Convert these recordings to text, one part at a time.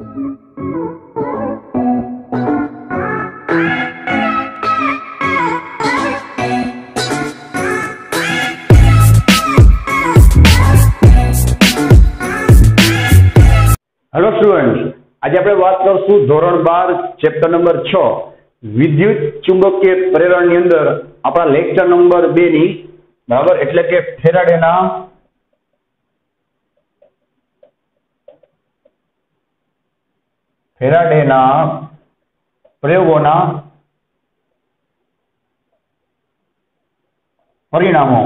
Hello students, आज આપણે વાત કરશું ધોરણ 12 ચેપ્ટર નંબર 6 વિદ્યુત ચુંબકીય પ્રેરણની અંદર આપણા લેક્ચર નંબર 2 ની બરાબર એટલે કે ફેરાડેના પ્રયોગોના પરિણામો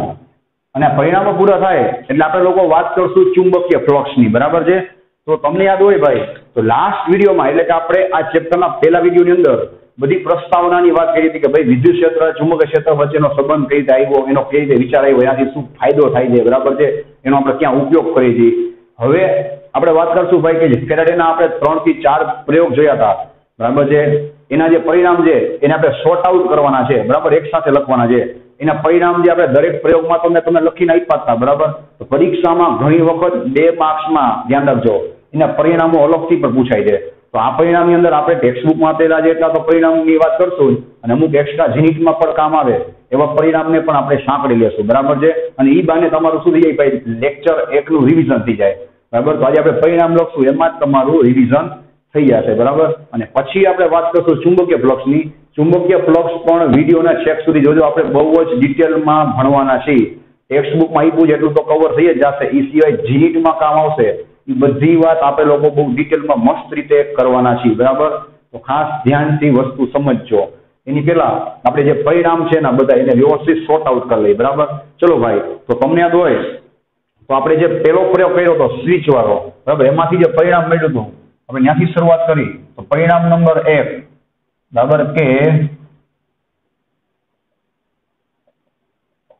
અને પરિણામો પૂરા થાય એટલે આપણે લોકો વાત કરશું ચુંબકીય ફ્લક્સની બરાબર છે। तो तमने याद हो भाई तो लास्ट वीडियो में એટલે કે આપણે આ ચેપ્ટરના પહેલા વિડિયોની અંદર બધી પ્રસ્તાવનાની વાત કરી હતી કે ભાઈ વિદ્યુત ક્ષેત્ર ચુંબકીય ક્ષેત્ર વચ્ચેનો સંબંધ કઈ રીતે આવ્યો, એનો કઈ રીતે વિચાર આવ્યો, એનાથી શું ફાયદો થાય છે બરાબર છે, એનો આપણે ક્યાં ઉપયોગ કરીએ છીએ। હવે આપણે વાત કરશું ભાઈ કે ફેરાડેના આપણે 3 થી 4 પ્રયોગ જોયા હતા બરાબર છે। એના જે પરિણામ છે એને આપણે સોર્ટ આઉટ કરવાના છે બરાબર, એક સાથે લખવાના છે। એના પરિણામ જે આપણે દરેક પ્રયોગમાં તમે લખીને આપ્યા હતા બરાબર। તો પરીક્ષામાં ઘણી વખત 2 માર્ક્સમાં ધ્યાન રાખજો એના પરિણામો અલગથી પણ પૂછાય છે। તો આ પરિણામની અંદર આપણે ટેક્સ્ટબુકમાં આપેલા છે એટલા તો પરિણામની વાત કરશું અને અમુક એક્સ્ટ્રા જીનિટમાં પણ કામ આવે એવા પરિણામને પણ આપણે સાંકળી લેશું બરાબર છે। અને એ બાને તમારું શું થઈ જાય ભાઈ લેક્ચર 1 નું રિવિઝન થઈ જાય બરાબર। તો આજે આપણે પરિણામ લખશું એમાં જ તમારું રિવિઝન થઈ જશે બરાબર। અને પછી આપણે વાત કરશું ચુંબકીય ફ્લક્સની। ચુંબકીય ફ્લક્સ પણ વિડીયોના છેક સુધી જોજો, આપણે બહુ જ ડિટેલમાં ભણવાના છીએ। ટેક્સ્ટબુકમાં આપ્યું છે એટલું તો કવર થઈ જ જશે, એ સિવાય જીનિટમાં કામ આવશે એ બધી વાત આપણે લોકો બહુ ડિટેલમાં મસ્ત રીતે કરવાના છીએ બરાબર। તો ખાસ ધ્યાનથી વસ્તુ સમજજો। એની પહેલા આપણે જે પરિણામ છે ને બધા એને વ્યવસ્થિત સોર્ટ આઉટ કરી લઈએ બરાબર। ચલો ભાઈ, તો તમને યાદ હોય તો આપણે જે પહેલો પ્રયોગ કર્યો હતો સ્વિચ વાળો બરાબર, એમાંથી જે પરિણામ મળ્યું હતું આપણે ત્યાંથી શરૂઆત કરી। તો પરિણામ નંબર 1 બરાબર કે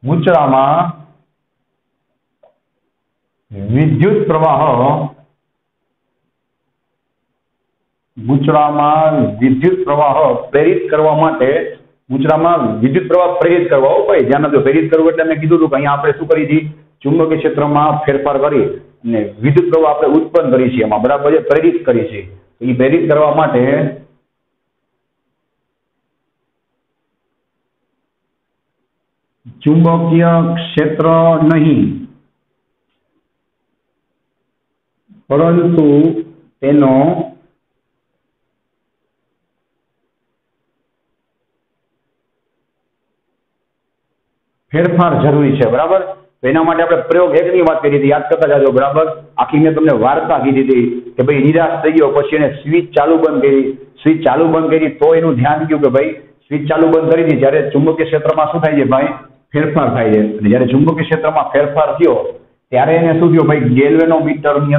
ગૂંચળામાં વિદ્યુત પ્રવાહ પ્રેરિત કરવા માટે ગૂંચળામાં વિદ્યુત પ્રવાહ પ્રેરિત કરવા ભાઈ ધ્યાન આપજો। પ્રેરિત કરવું એટલે મેં કીધું હતું કે અહીંયા આપણે શું કરી છીએ, ચુંબકીય ક્ષેત્રમાં ફેરફાર કરી અને વિદ્યુત પ્રવાહ આપણે ઉત્પન્ન કરી છીએ એમાં બરાબર છે, પ્રેરિત કરી છે। એ પ્રેરિત કરવા માટે ચુંબકીય ક્ષેત્ર નહીં પરંતુ તેનો ફેરફાર જરૂરી છે બરાબર। તો એના માટે આપણે પ્રયોગ 1 ની વાત કરી હતી, યાદ કરતા જાજો બરાબર। આખી મેં તમને વાર્તા કીધી હતી કે ભાઈ નિરાશ થઈ ગયો પછી એને સ્વિચ ચાલુ બંધ કરી, સ્વિચ ચાલુ બંધ કરી તો એનું ધ્યાન ગયું કે ભાઈ સ્વિચ ચાલુ બંધ કરી હતી જ્યારે ચુંબકીય ક્ષેત્રમાં શું થાય છે ભાઈ ફેરફાર થાય છે। અને જ્યારે ચુંબકીય ક્ષેત્રમાં ફેરફાર થયો ત્યારે એને શું થયું ભાઈ ગેલ્વેનોમીટરની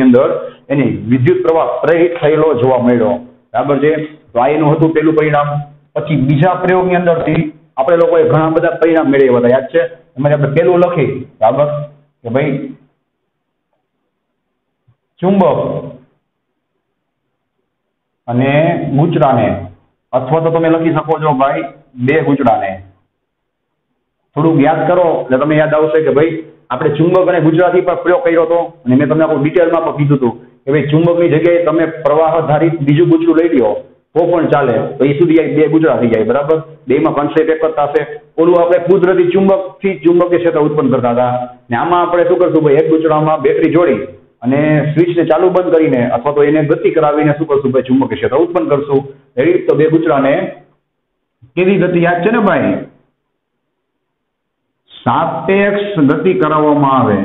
અંદર એને વિદ્યુત પ્રવાહ પ્રેરિત થયેલો જોવા મળ્યો બરાબર છે। તો આ એનું હતું પહેલું પરિણામ। પછી બીજા પ્રયોગની અંદરથી આપણે લોકોએ ઘણા બધા પરિણામ મેળવ્યા હતા, યાદ છે? એમાં આપણે પહેલું લખી બરાબર કે ભાઈ ચુંબક અને ગૂંચળાને, અથવા તો તમે લખી શકો છો ભાઈ 2 ગૂંચળાને। થોડુંક યાદ કરો એટલે તમને યાદ આવશે કે ભાઈ આપણે ચુંબક અને ગૂંચળાથી પણ પ્રયોગ કર્યો હતો અને મેં તમને આખું ડિટેલમાં પણ કીધું હતું કે ભાઈ ચુંબકની જગ્યાએ તમે પ્રવાહ આધારિત બીજું ગૂંચળું લઈ લો તો પણ ચાલે, તો એ સુધી 2 ગૂંચળા થઈ જાય બરાબર। 2માં કન્સેપ્ટ એક જ થશે। ઓલું આપણે કુદરતી ચુંબકથી ચુંબકીય ક્ષેત્ર ઉત્પન્ન કરતા હતા ને આમાં આપણે શું કરશું ભાઈ એક ગૂંચળામાં બેટરી જોડી અને સ્વિચને ચાલુ બંધ કરીને અથવા તો એને ગતિ કરાવીને શું કરશું ભાઈ ચુંબકીય ક્ષેત્ર ઉત્પન્ન કરશું। એવી રીતે 2 ગૂંચળાને કેવી ગતિ યાદ છે ને ભાઈ, સાપેક્ષ ગતિ કરાવવામાં આવે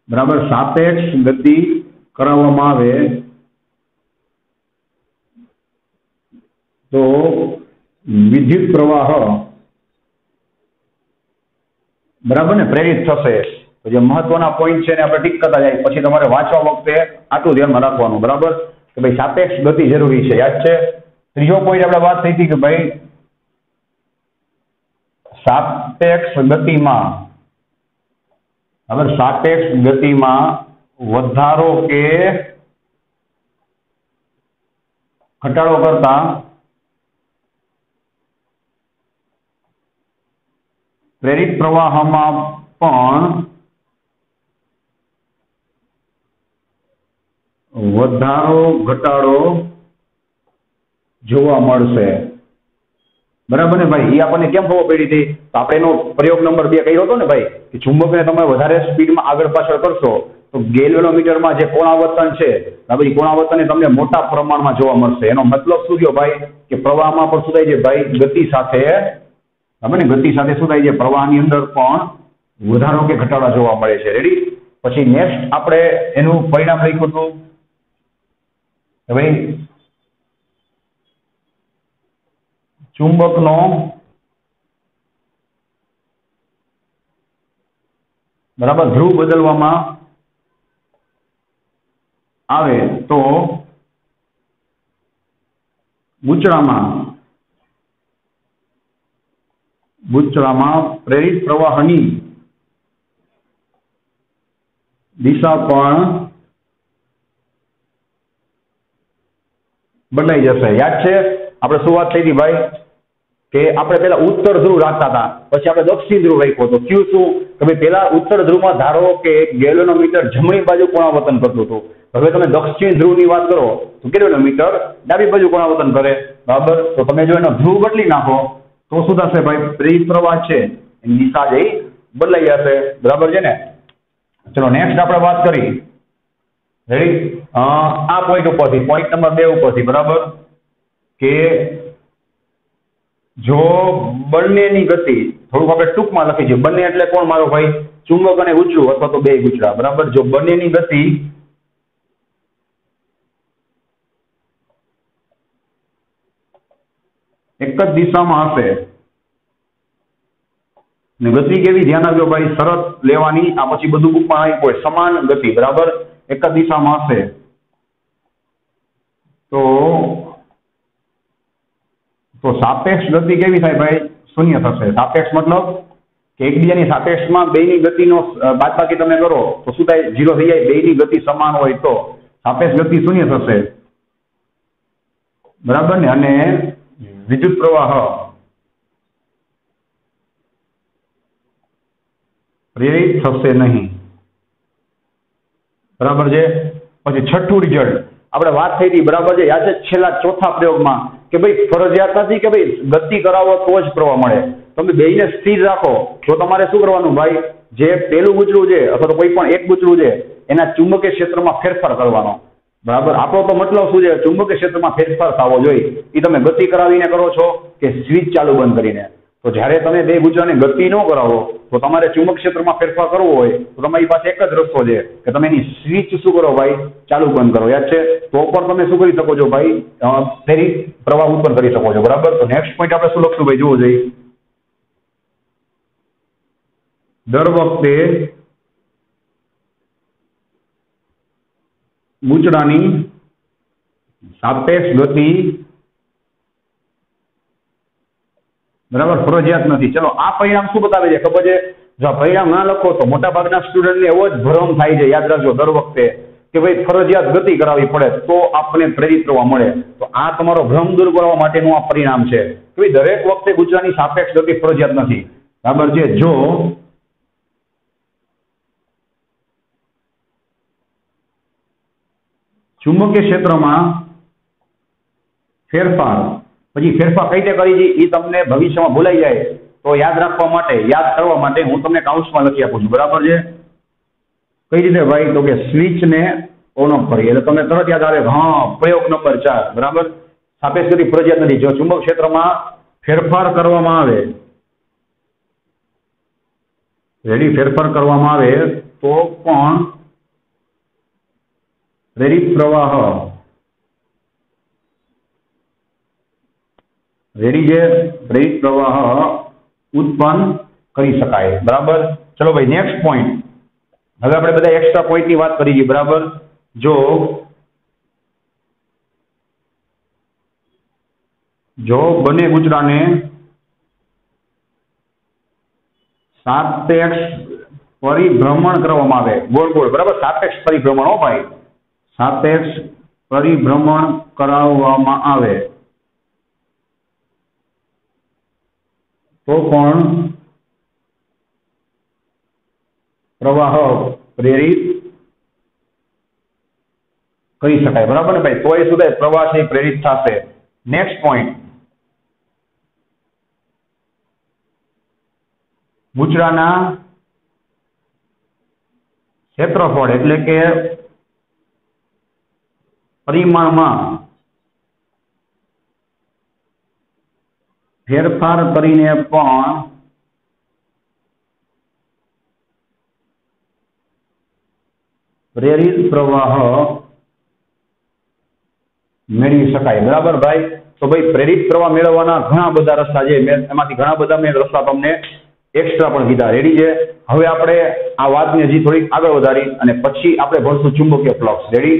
બરાબર। સાપેક્ષ ગતિ કરાવવામાં આવે તો વિદ્યુત પ્રવાહ બરાબર ને પ્રેરિત થશે। તો જે મહત્વના પોઈન્ટ છે ને આપણે ટીક કરતા જાય, પછી તમારે વાંચવા વખતે આટલું ધ્યાનમાં રાખવાનું બરાબર કે ભાઈ સાપેક્ષ ગતિ જરૂરી છે, યાદ છે? ત્રીજો પોઈન્ટ આપણે વાત થઈ હતી કે ભાઈ સાપેક્ષ ગતિમાં વધારો કે ઘટાડો કરતા પ્રેરિત પ્રવાહમાં પણ વધારો ઘટાડો જોવા મળશે। બરાબર ને ભાઈ? એ આપણને કેમ ખબર પડી હતી? તો આપણે એનો પ્રયોગ નંબર 2 કર્યો હતો ને ભાઈ, કે ચુંબકને તમે વધારે સ્પીડમાં આગળ પાછળ કરશો તો ગેલ્વેનોમીટરમાં જે કોણાવર્તન છે, બરાબર, એ કોણાવર્તન એ તમને મોટા પ્રમાણમાં જોવા મળશે। એનો મતલબ શું થયો ભાઈ? કે પ્રવાહમાં પણ શું થાય છે ભાઈ? ગતિ સાથે, બરાબર ને, ગતિ સાથે શું થાય છે? પ્રવાહની અંદર પણ વધારો કે ઘટાડો જોવા મળે છે। રેડી? પછી નેક્સ્ટ આપણે એનું પરિણામ લખ્યું હતું કે ભાઈ ચુંબકનો, બરાબર, ધ્રુવ બદલવામાં આવે તો ગૂંચળામાં પ્રેરિત પ્રવાહની દિશા પણ બદલાઈ જશે। યાદ છે આપણે શું વાત થઈ હતી ભાઈ? કે આપણે પેલા ઉત્તર ધ્રુવ રાખતા હતા, પછી આપણે દક્ષિણ ધ્રુવ રાખ્યો તો થયું શું કે ભાઈ પેલા ઉત્તર ધ્રુવમાં ધારો કે ગેલ્વેનોમીટર જમણી બાજુ કોણાવર્તન કરતું હતું, હવે તમે દક્ષિણ ધ્રુવની વાત કરો તો ગેલ્વેનોમીટર ડાબી બાજુ કોણાવર્તન કરે। બરાબર? તો તમે જો એનો ધ્રુવ બદલી નાખો તો શું થશે ભાઈ? પ્રેરિત પ્રવાહ છે એની દિશા જે બદલાઈ જશે। બરાબર છે ને? ચલો નેક્સ્ટ આપણે વાત કરી, રેડી, આ પોઈન્ટ ઉપરથી, પોઈન્ટ નંબર 2 ઉપરથી, બરાબર, કે જો બંનેની ગતિ, થોડુંક આપણે ટૂંકમાં લખી છે, બંને એટલે કોણ મારો ભાઈ? ચુંબક અને ગૂંચળું, અથવા તો બે ગૂંચળા। બરાબર? જો બંનેની ગતિ એક જ દિશામાં હશે, ને ગતિ કેવી? ધ્યાન આપજો ભાઈ, શરત લેવાની, આ પછી બધું બુકમાં આવી કોઈ સમાન ગતિ, બરાબર, એક જ દિશામાં હશે તો સાપેક્ષ ગતિ કેવી થાય ભાઈ? શૂન્ય થશે। સાપેક્ષ મતલબ કે એકબીજાની સાપેક્ષમાં બેયની ગતિનો બાદબાકી તમે કરો તો શું થાય? 0 થઈ જાય। બેયની ગતિ સમાન હોય તો સાપેક્ષ ગતિ શૂન્ય થશે, બરાબર ને? અને વિદ્યુત પ્રવાહ પ્રેરિત થશે નહીં। બરાબર છે? પછી છઠ્ઠું રિઝલ્ટ આપણે વાત થઈ હતી, બરાબર છે? યાદ છે છેલ્લા ચોથા પ્રયોગમાં કે ભાઈ ફરજિયાત નથી કે ભાઈ ગતિ કરાવો તો જ પ્રવાહ મળે, તમે બેયને સ્થિર રાખો તો તમારે શું કરવાનું ભાઈ? જે પેલું ગૂંચળું છે અથવા તો કોઈ પણ એક ગૂંચળું છે એના ચુંબકીય ક્ષેત્રમાં ફેરફાર કરવાનો। બરાબર? આપણો તો મતલબ શું છે? ચુંબકીય ક્ષેત્રમાં ફેરફાર થવો જોઈએ। એ તમે ગતિ કરાવીને કરો છો કે સ્વિચ ચાલુ બંધ કરીને? તો જ્યારે તમે બે ગૂંચળાને ગતિ ન કરાવો તો તમારે ચુંબક ક્ષેત્રમાં ફેરફાર કરવો હોય તો તમારી પાસે એક જ રસ્તો છે કે તમે એની સ્વિચ શું કરો ભાઈ? ચાલુ બંધ કરો। યાદ છે? તો પણ તમે શું કરી શકો છો ભાઈ? પ્રેરિત પ્રવાહ ઉત્પન્ન કરી શકો છો। બરાબર? તો નેક્સ્ટ પોઈન્ટ આપણે શું લખશું ભાઈ? જુઓ જોઈએ, દર વખતે ગૂંચળાની સાપેક્ષ ગતિ, બરાબર, ફરજિયાત નથી। ચલો આ પરિણામ શું બતાવે છે ખબર છે? જો આ પરિણામ ના લખો તો મોટા ભાગના સ્ટુડન્ટને એવો જ ભ્રમ થાય છે, યાદ રાખજો, દર વખતે કે ભાઈ ફરજિયાત ગતિ કરાવવી પડે તો આપણને પ્રેરિત પ્રવાહ મળે। તો આ તમારો ભ્રમ દૂર કરવા માટેનું આ પરિણામ છે કે ભાઈ દરેક વખતે ગૂંચળાની સાપેક્ષ ગતિ ફરજિયાત નથી। બરાબર છે? જો ચુંબકીય ક્ષેત્રમાં ફેરફાર, પછી ફેરફાર કઈ રીતે કરી છે એ તમને ભવિષ્યમાં ભૂલાઈ જાય તો યાદ રાખવા માટે, યાદ કરવા માટે હું તમને કાઉન્સમાં લખી આપું છું। બરાબર છે? કઈ રીતે ભાઈ? તો કે સ્વિચને ઓન ઓફ કરી એટલે તમને તરત યાદ આવે, હા, પ્રયોગ નંબર 4, બરાબર, સાપેક્ષ ગતિ ફરજિયાત નથી। જો ચુંબક ક્ષેત્રમાં ફેરફાર કરવામાં આવે, રેડી, ફેરફાર કરવામાં આવે તો પણ પ્રેરિત પ્રવાહ, રેડી છે, પ્રેરિત પ્રવાહ ઉત્પન્ન કરી શકાય। બરાબર? ચલો ભાઈ નેક્સ્ટ પોઈન્ટ, હવે આપણે બધા એક્સ્ટ્રા પોઈન્ટની વાત કરી છે। બરાબર? જો બંને ગૂંચળાને સાપેક્ષ પરિભ્રમણ કરવામાં આવે, ગોળ ગોળ, બરાબર, સાપેક્ષ પરિભ્રમણ, હો ભાઈ, સાપેક્ષ પરિભ્રમણ કરાવવામાં આવે તો પણ પ્રવાહ પ્રેરિત કહી શકાય, બરાબર ને ભાઈ? તો એ શું થાય? પ્રવાહ છે એ પ્રેરિત થશે. નેક્સ્ટ પોઈન્ટ, ગુચરાના ક્ષેત્રફળ એટલે કે પરિમાણમાં ફેરફાર કરીને પણ પ્રેરિત પ્રવાહ મેળવી શકાય, બરાબર ભાઈ? તો ભાઈ પ્રેરિત પ્રવાહ મેળવવાના ઘણા બધા રસ્તા છે. એમાંથી ઘણા બધા મેં રસ્તા તમને એક્સ્ટ્રા પણ કીધા. રેડી છે? હવે આપણે આ વાતને હજી થોડીક આગળ વધારી અને પછી આપણે ભણશું ચુંબકીય ફ્લક્સ. રેડી?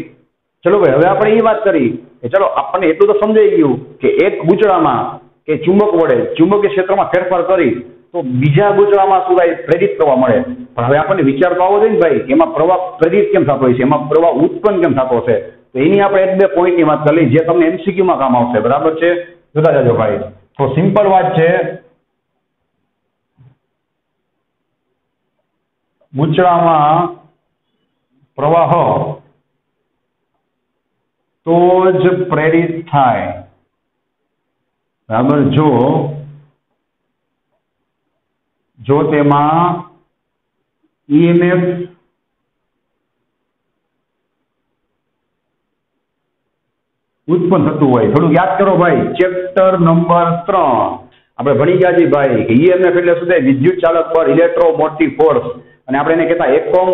ચલો ભાઈ, હવે આપણે એ વાત કરી કે ચલો આપણને એટલું તો સમજાઈ ગયું કે એક ગુચડામાં કે ચુંબક વડે ચુંબકીય ક્ષેત્રમાં ફેરફાર કરી તો બીજા ગુચડામાં શું થાય? પ્રેરિત પ્રવાહ મળે. પણ હવે આપણને વિચાર તો આવો જોઈએ ને ભાઈ, એમાં પ્રવાહ પ્રેરિત કેમ થતો હોય છે, એમાં પ્રવાહ ઉત્પન્ન કેમ થતો હશે? તો એની આપણે એક બે પોઈન્ટની વાત કરી જે તમને એમસીક્યુમાં કામ આવશે, બરાબર છે? જોતા જાજો ભાઈ. તો સિમ્પલ વાત છે, ગુચડામાં પ્રવાહ તો જ પ્રેરિત થાય, બરાબર? જો તેમાં ઈએમએફ ઉત્પન્ન થતું હોય. થોડુંક યાદ કરો ભાઈ, ચેપ્ટર નંબર 3 આપણે ભણી ગયા છીએ ભાઈ કે ઈએમએફ એટલે શું થાય? વિદ્યુત ચાલક બળ, ઇલેક્ટ્રોમોટિવ ફોર્સ, અને આપણે એને કહેતા એકમ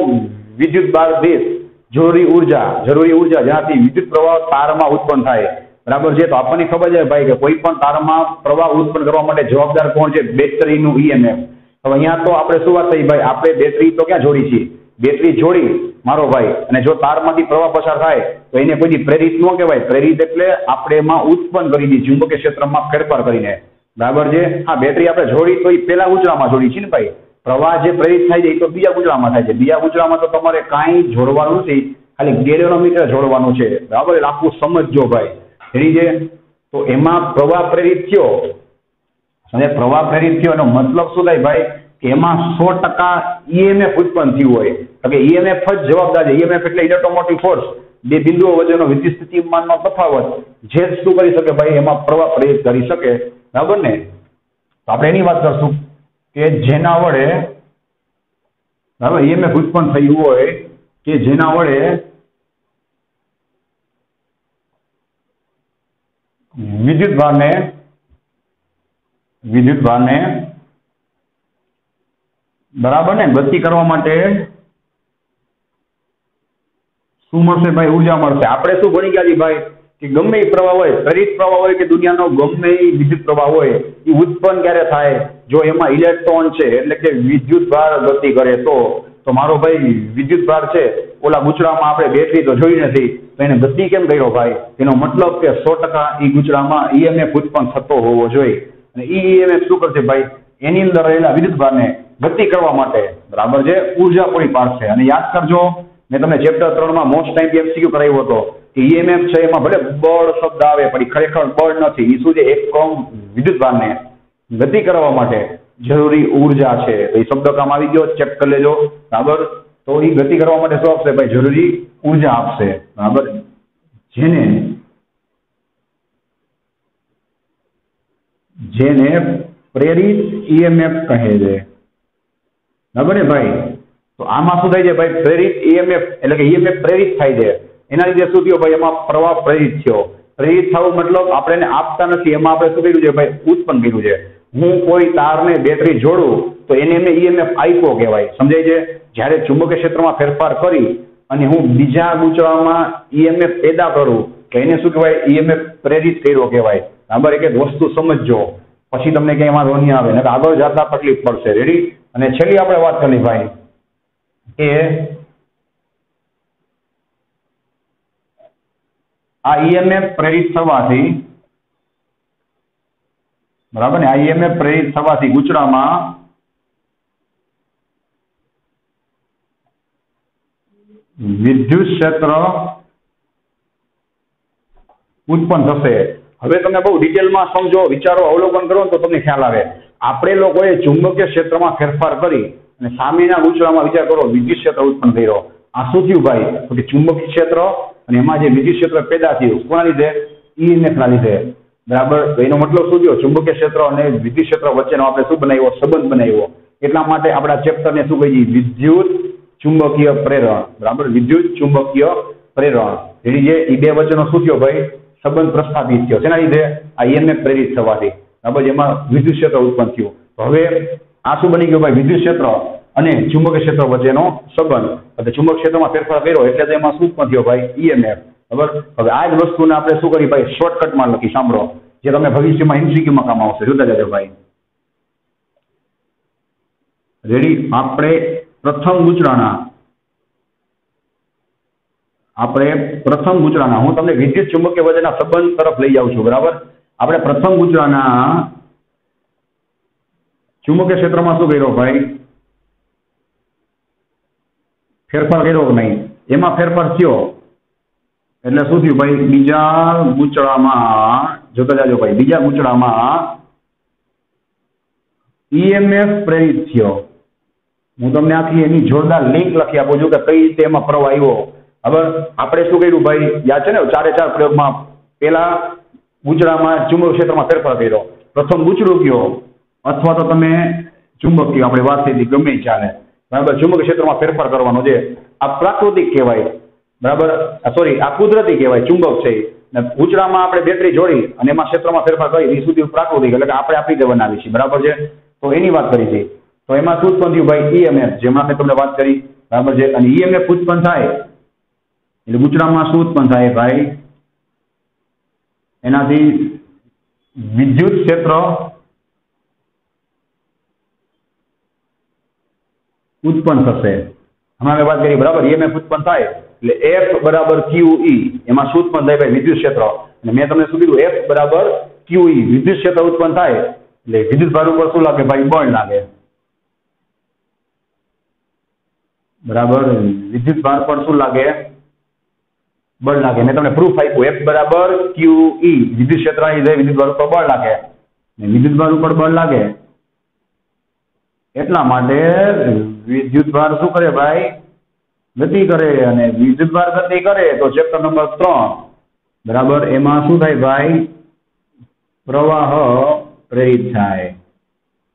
વિદ્યુત બાર દીઠ જરૂરી ઉર્જા જ્યાંથી વિદ્યુત પ્રવાહ તારમાં ઉત્પન્ન થાય, બરાબર છે? તો આપણને ખબર છે ભાઈ કે કોઈ પણ તારમાં પ્રવાહ ઉત્પન્ન કરવા માટે જવાબદાર કોણ છે? બેટરીનું ઈએમએફ. તો અહીંયા તો આપણે શું વાત થઈ ભાઈ? આપણે બેટરી તો ક્યાં જોડી છીએ? બેટરી જોડી મારો ભાઈ, અને જો તારમાંથી પ્રવાહ પસાર થાય તો એને કોઈ પ્રેરિત ન કહેવાય. પ્રેરિત એટલે આપણે એમાં ઉત્પન્ન કરી દઈએ ચુંબકીય ક્ષેત્રમાં ફેરફાર કરીને, બરાબર છે? હા, બેટરી આપણે જોડી તો એ પેલા ગુચડામાં જોડી છે ને ભાઈ. પ્રવાહ જે પ્રેરિત થાય છે એ તો બીજા ગુચડામાં થાય છે. બીજા ગુચડામાં તો તમારે કાંઈ જોડવાનું નથી, ખાલી ગેલેનોમીટર જોડવાનું છે, બરાબર? એટલે આખું સમજજો ભાઈ. એની છે તો એમાં પ્રવાહ પ્રેરિત થયો, અને પ્રવાહ પ્રેરિત થયો એનો મતલબ શું થાય ભાઈ? કે એમાં 100% ઈએમએફ ઉત્પન્ન થયું હોય. તો કે ઈએમએફ જ જવાબદાર છે. ઈએમએફ એટલે ઇલેક્ટ્રોમોટિવ ફોર્સ, બે બિંદુઓ વચ્ચેનો વિદ્યુત સ્થિતિમાનનો તફાવત, જે શું કરી શકે ભાઈ? એમાં પ્રવાહ પ્રેરિત કરી શકે, બરાબર ને? તો આપણે એની વાત કરશું કે જેના વડે, બરાબર, ઈએમએફ ઉત્પન્ન થયું હોય કે જેના વડે વિદ્યુત ભારને બરાબર ને ગતિ કરવા માટે શું મળશે ભાઈ? ઉર્જા મળશે. આપણે શું ભણી ગયા છીએ ભાઈ કે ગમે એ પ્રવાહ હોય, પ્રેરિત પ્રવાહ હોય કે દુનિયાનો ગમે એ વિદ્યુત પ્રવાહ હોય, એ ઉત્પન્ન ક્યારે થાય? જો એમાં ઇલેક્ટ્રોન છે એટલે કે વિદ્યુત ભાર ગતિ કરે તો મારો ભાઈ વિદ્યુત ભાર છે ઓલા ગુચડામાં આપણે બેટરી તો જોઈ નથી, તો એને ગતિ કેમ કર્યો ભાઈ? એનો મતલબ કે 100% એ ગુચડામાં ઈએમએફ ઉત્પન્ન થતો હોવો જોઈએ. અને એ ઈએમએફ શું કરશે ભાઈ? એની અંદર રહેલા વિદ્યુત ભારને ગતિ કરવા માટે, બરાબર છે, ઉર્જા પૂરી પાડશે. અને યાદ કરજો, મેં તમને ચેપ્ટર 3 માં મોસ્ટ ટાઈમ એમસીક્યુ કરાવ્યો હતો કે ઈએમએફ છે એમાં ભલે બળ શબ્દ આવે પણ ખરેખર બળ નથી. એ શું છે? એકમ વિદ્યુત ભારને ગતિ કરવા માટે જરૂરી ઉર્જા છે. તો એ શબ્દ કામ આવી ગયો, ચેક કરી લેજો, બરાબર? તો એ ગતિ કરવા માટે શું આપશે ભાઈ? જરૂરી ઉર્જા આપશે, બરાબર? જેને પ્રેરિત ઈએમએફ કહે છે, બરાબર ને ભાઈ? તો આમાં શું થાય છે ભાઈ? પ્રેરિત ઈએમએફ એટલે કે ઈએમએફ પ્રેરિત થાય છે. એના લીધે શું થયું ભાઈ? એમાં પ્રવાહ પ્રેરિત થયો. પ્રેરિત થવું મતલબ આપણે એને આપતા નથી, એમાં આપણે શું કર્યું છે ભાઈ? ઉત્પન્ન કર્યું છે. હું કોઈ તારને બેટરી જોડું તો એને મેં ઈએમએફ આપ્યો કહેવાય. સમજાય છે? જ્યારે ચુંબકીય ક્ષેત્રમાં ફેરફાર કરી અને હું બીજા ગુચડામાં ઈએમએફ પેદા કરું તો એને શું કહેવાય? ઈએમએફ પ્રેરિત કર્યો કહેવાય, બરાબર? એક વસ્તુ સમજજો, પછી તમને ક્યાંય વાંધો નહીં આવે, ને આગળ જતા તકલીફ પડશે. રેડી? અને છેલ્લી આપણે વાત કરી ભાઈ કે આ ઈએમએફ પ્રેરિત થવાથી, બરાબર ને, આ ઈએમએફ પ્રેરિત થવાથી ગુચડામાં વિદ્યુત ક્ષેત્ર ઉત્પન્ન થશે. હવે તમે બહુ ડિટેલમાં સમજો, વિચારો, અવલોકન કરો તો તમને ખ્યાલ આવે. આપણે લોકોએ ચુંબકીય ક્ષેત્રમાં ફેરફાર કરી અને સામેના ગુચડામાં વિચાર કરો વિદ્યુત ક્ષેત્ર ઉત્પન્ન કર્યો. આ શું થયું ભાઈ? તો કે ચુંબકીય ક્ષેત્ર અને એમાં જે વિદ્યુત ક્ષેત્ર પેદા થયું કોના લીધે? ઈએમએફ ના લીધે, બરાબર. તો એનો મતલબ શું થયો? ચુંબકીય ક્ષેત્ર અને વિદ્યુત ક્ષેત્ર વચ્ચેનો આપણે શું બનાવ્યો? સંબંધ બનાવ્યો. એટલા માટે આપણા ચેપ્ટરને શું કહીએ? વિદ્યુત ચુંબકીય પ્રેરણ, બરાબર. વિદ્યુત ચુંબકીય પ્રેરણ એની જે એ બે વચ્ચેનો શું થયો ભાઈ? સંબંધ પ્રસ્થાપિત થયો. શેના લીધે? આ ઈએમએફ પ્રેરિત થવાથી, બરાબર. એમાં વિદ્યુત ક્ષેત્ર ઉત્પન્ન થયું. તો હવે આ શું બની ગયું ભાઈ? વિદ્યુત ક્ષેત્ર અને ચુંબકીય ક્ષેત્ર વચ્ચેનો સંબંધ. એટલે ચુંબક ક્ષેત્રમાં ફેરફાર કર્યો એટલે તો એમાં શું ઉત્પન્ન થયો ભાઈ? ઈએમએફ, બરાબર. હવે આ જ વસ્તુને આપણે શું કરી ભાઈ? શોર્ટકટમાં લખી, સાંભળો, જે તમે ભવિષ્યમાં એમસીક્યુમાં કામ આવશે. જોતા જજો ભાઈ. રેડી? આપણે પ્રથમ ગૂંચળાના હું તમને વિદ્યુત ચુંબકીય વચ્ચેના સંબંધ તરફ લઈ જાઉં છું, બરાબર. આપણે પ્રથમ ગૂંચળાના ચુંબકીય ક્ષેત્રમાં શું કર્યો ભાઈ? ફેરફાર કર્યો કે નહીં? એમાં ફેરફાર થયો એટલે શું થયું ભાઈ? બીજા ગૂંચળામાં, જોતા જાજો ભાઈ, બીજા ગૂંચળામાં ઈએમએફ પ્રેરિત થયો. હું તમને આખી એની જોરદાર લિંક લખી આપું છું કે કઈ રીતે એમાં પ્રવાહ આવ્યો. હવે આપણે શું કર્યું ભાઈ? યાદ છે ને? 4 પ્રયોગમાં પેલા ગૂંચળામાં ચુંબક ક્ષેત્રમાં ફેરફાર કર્યો. પ્રથમ ગૂંચળું ગયો અથવા તો તમે ચુંબકીય આપણે વાત થઈ ગમે ચાલે, બરાબર. ચુંબક ક્ષેત્રમાં ફેરફાર કરવાનો છે. આ પ્રાકૃતિક કહેવાય, બરાબર. સોરી, આ કુદરતી કહેવાય, ચુંબક છે. ગૂંચળામાં આપણે બેટરી જોડી અને એમાં ક્ષેત્રમાં ફેરફાર કરી એ સુધી પ્રાકૃતિક, એટલે કે આપણે આપણી રીતે બનાવી છીએ, બરાબર છે. તો એની વાત કરી છે. તો એમાં શું ઉત્પન્ન થયું ભાઈ? ઈએમએફ, જેમાં મેં તમને વાત કરી, બરાબર છે. અને ઈએમએફ ઉત્પન્ન થાય એટલે ગૂંચળામાં શું ઉત્પન્ન થાય ભાઈ? એનાથી વિદ્યુત ક્ષેત્ર ઉત્પન્ન થશે. હમણાં મેં વાત કરી, બરાબર. ઈએમએફ ઉત્પન્ન થાય એટલે એફ બરાબર QE, એમાં શું ઉત્પન્ન થાય ભાઈ? વિદ્યુત ક્ષેત્ર. અને મેં તમને શું કીધું? એફ બરાબર QE, વિદ્યુત ક્ષેત્ર ઉત્પન્ન થાય એટલે વિદ્યુત ભાર ઉપર શું લાગે ભાઈ? બળ લાગે, બરાબર. વિદ્યુત ભાર પર શું લાગે? બળ લાગે. મેં તમને પ્રૂફ આપ્યું, એફ બરાબર QE, વિદ્યુત ક્ષેત્રની લીધે વિદ્યુત ભાર ઉપર બળ લાગે. વિદ્યુત ભાર ઉપર બળ લાગે એટલા માટે વિદ્યુત ભાર શું કરે ભાઈ? ગતિ કરે. અને વિદ્યુત ભાર ગતિ કરે તો ચેપ્ટર નંબર 3, બરાબર, એમાં શું થાય ભાઈ? પ્રવાહ પ્રેરિત થાય.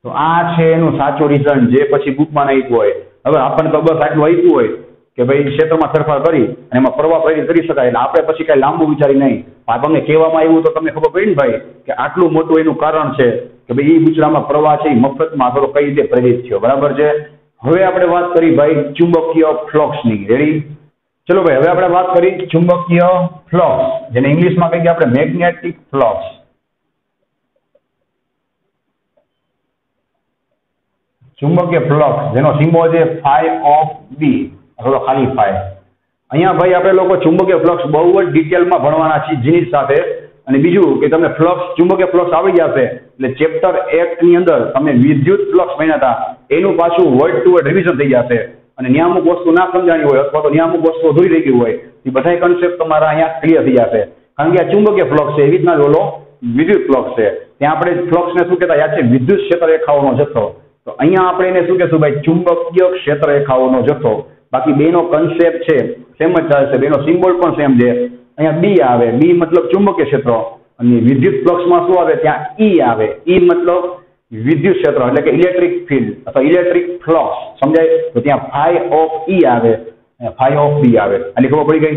તો આ છે એનું સાચું રીઝન, જે પછી બુકમાં નહીં હોય. હવે આપણને તો બસ આટલું આપ્યું હોય કે ભાઈ ક્ષેત્રમાં ફેરફાર કરી અને એમાં પ્રવાહ પ્રેરિત કરી શકાય, એટલે આપણે પછી કઈ લાંબુ વિચારી નહીં. તમને કહેવામાં આવ્યું તો તમને ખબર પડી ને ભાઈ કે આટલું મોટું એનું કારણ છે કે ભાઈ એ ગૂંચળામાં પ્રવાહ છે એ મફતમાં થોડો કઈ રીતે પ્રેરિત થયો, બરાબર છે. હવે આપણે વાત કરી ભાઈ ચુંબકીય ફ્લક્સની. રેડી? ચલો ભાઈ, હવે આપણે વાત કરી ચુંબકીય ફ્લક્સ, જેને ઇંગ્લિશમાં કહીએ આપણે મેગ્નેટિક ફ્લક્સ. ચુંબકીય ફ્લક્સ જેનો સિમ્બોલ છે φ(b) અથવા ખાલી φ. અહીંયા ભાઈ આપણે લોકો ચુંબકીય ફ્લક્સ બહુ જ ડિટેલમાં ભણવાના છીએ જીની સાથે. અને બીજું કે તમને ચુંબકીય ફ્લક્સ આવડી જશે એટલે ચેપ્ટર 1 ની અંદર તમે વિદ્યુત ફ્લક્સ ભણ્યા હતા એનું પાછું વર્ડ ટુ વર્ડ રિવિઝન થઈ જશે. અને નિયામક વસ્તુ ના સમજાણી હોય અથવા તો નિયામક વસ્તુ અધૂરી રહી ગઈ હોય એ બધા કન્સેપ્ટ તમારા અહીંયા ક્લિયર થઈ જશે. કારણ કે આ ચુંબકીય ફ્લક્સ છે, એવી રીતના જ ઓલો વિદ્યુત ફ્લક્સ છે. ત્યાં આપણે ફ્લક્સને શું કહેતા યાદ છે? વિદ્યુત ક્ષેત્ર રેખાઓનો જથ્થો. તો અહીંયા આપણે એને શું કહેશું ભાઈ? ચુંબકીય ક્ષેત્ર રેખાઓનો જથ્થો. બાકી બેનો કન્સેપ્ટ છે સેમ જ ચાલશે, બેનો સિમ્બોલ પણ સેમ છે. અહીંયા બી આવે, બી મતલબ ચુંબકીય ક્ષેત્ર, અને વિદ્યુત ફ્લક્સમાં શું આવે? ત્યાં ઈ આવે, ઈ મતલબ વિદ્યુત ક્ષેત્ર એટલે કે ઇલેક્ટ્રિક ફિલ્ડ અથવા ઇલેક્ટ્રિક ફ્લક્સ, સમજાય? તો ત્યાં φ(e) આવે, φ(b) આવે. આની ખબર પડી ગઈ?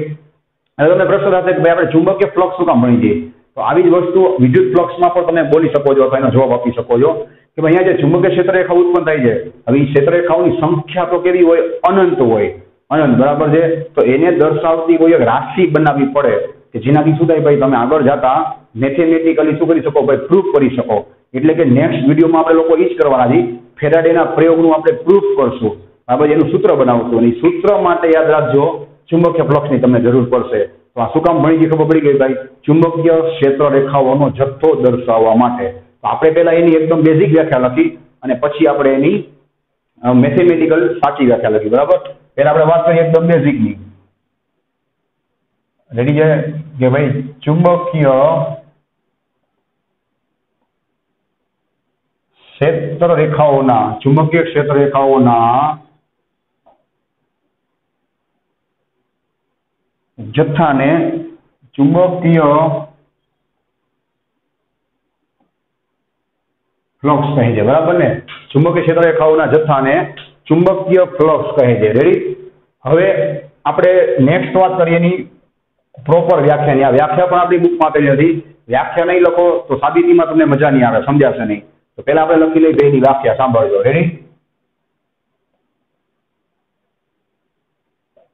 હવે તમને પ્રશ્ન થશે કે ભાઈ આપણે ચુંબકીય ફ્લક્સ શું કામ ભણી જઈએ? તો આવી જ વસ્તુ વિદ્યુત ફ્લક્સમાં પણ તમે બોલી શકો છો અથવા એનો જવાબ આપી શકો છો કે ભાઈ અહીંયા જે ચુંબકીય ક્ષેત્ર રેખા ઉત્પન્ન થાય છે, હવે એ ક્ષેત્ર રેખાઓની સંખ્યા તો કેવી હોય? અનંત હોય, અનંત, બરાબર છે. તો એને દર્શાવતી કોઈ એક રાશિ બનાવવી પડે કે જેનાથી શું થાય ભાઈ? તમે આગળ જતા મેથેમેટિકલી શું કરી શકો ભાઈ? પ્રૂફ કરી શકો. એટલે કે નેક્સ્ટ વિડીયોમાં આપણે લોકો એ જ કરવાના છે, ફેરાડેના પ્રયોગનું આપણે પ્રૂફ કરશું, બરાબર. એનું સૂત્ર બનાવશું અને સૂત્ર માટે યાદ રાખજો ચુંબકીય ફ્લક્સની તમને જરૂર પડશે. તો આ શું કામ ભણી ગઈ? ખબર પડી ગઈ ભાઈ? ચુંબકીય ક્ષેત્ર રેખાઓનો જથ્થો દર્શાવવા માટે. તો આપણે પહેલા એની એકદમ બેઝિક વ્યાખ્યા લખી અને પછી આપણે એની મેથેમેટિકલ સાચી વ્યાખ્યા લખી, બરાબર. પહેલા આપણે વાત કરીએ એકદમ બેઝિકની. રેડી છે કે ભાઈ ચુંબકીય ક્ષેત્ર રેખાઓના, ચુંબકીય ક્ષેત્ર રેખાઓના જથ્થાને ચુંબકીય ફ્લક્સ કહે છે, બરાબર ને? ચુંબકીય ક્ષેત્ર રેખાઓના જથ્થાને ચુંબકીય ફ્લક્સ કહે છે. રેડી? હવે આપણે નેક્સ્ટ વાત કરીએ એની પ્રોપર વ્યાખ્યાની. આ વ્યાખ્યા પણ આપણી બુકમાં આપેલી નથી. વ્યાખ્યા નહીં લખો તો સાબિતીમાં તમને મજા નહીં આવે, સમજાશે નહીં. તો પહેલા આપણે લખી લઈએ બેની વ્યાખ્યા. સાંભળજો. રેડી?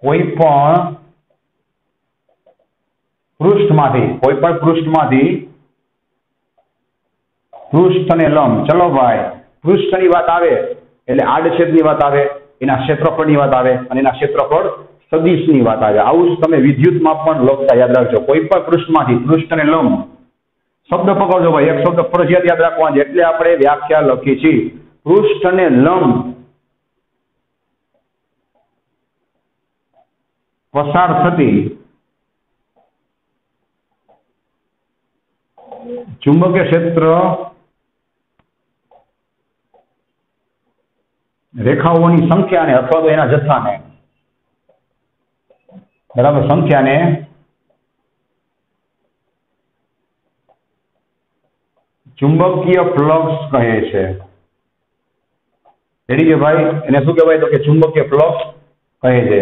કોઈ પણ પૃષ્ઠમાંથી પૃષ્ઠને લંબ, ચલો ભાઈ, પૃષ્ઠની વાત આવે એટલે આડછેદની વાત આવે, એના ક્ષેત્રફળની વાત આવે અને એના ક્ષેત્રફળ સદિશની વાત આવે. આવું જ તમે વિદ્યુતમાં પણ લખતા યાદ રાખજો. કોઈ પણ પૃષ્ઠમાંથી પૃષ્ઠને લંબ શબ્દ પકડજો ભાઈ, એક શબ્દ ફરજિયાત યાદ રાખવાનો છે. એટલે આપણે વ્યાખ્યા લખી છે પૃષ્ઠને લંબ પસાર થતી ચુંબકીય ક્ષેત્ર રેખાઓની સંખ્યાને અથવા તો એના જથ્થાને, બરાબર, સંખ્યાને ચુંબકીય ફ્લક્સ કહે છે. રેડી છે ભાઈ? એને શું કહેવાય? તો કે ચુંબકીય ફ્લક્સ કહે છે.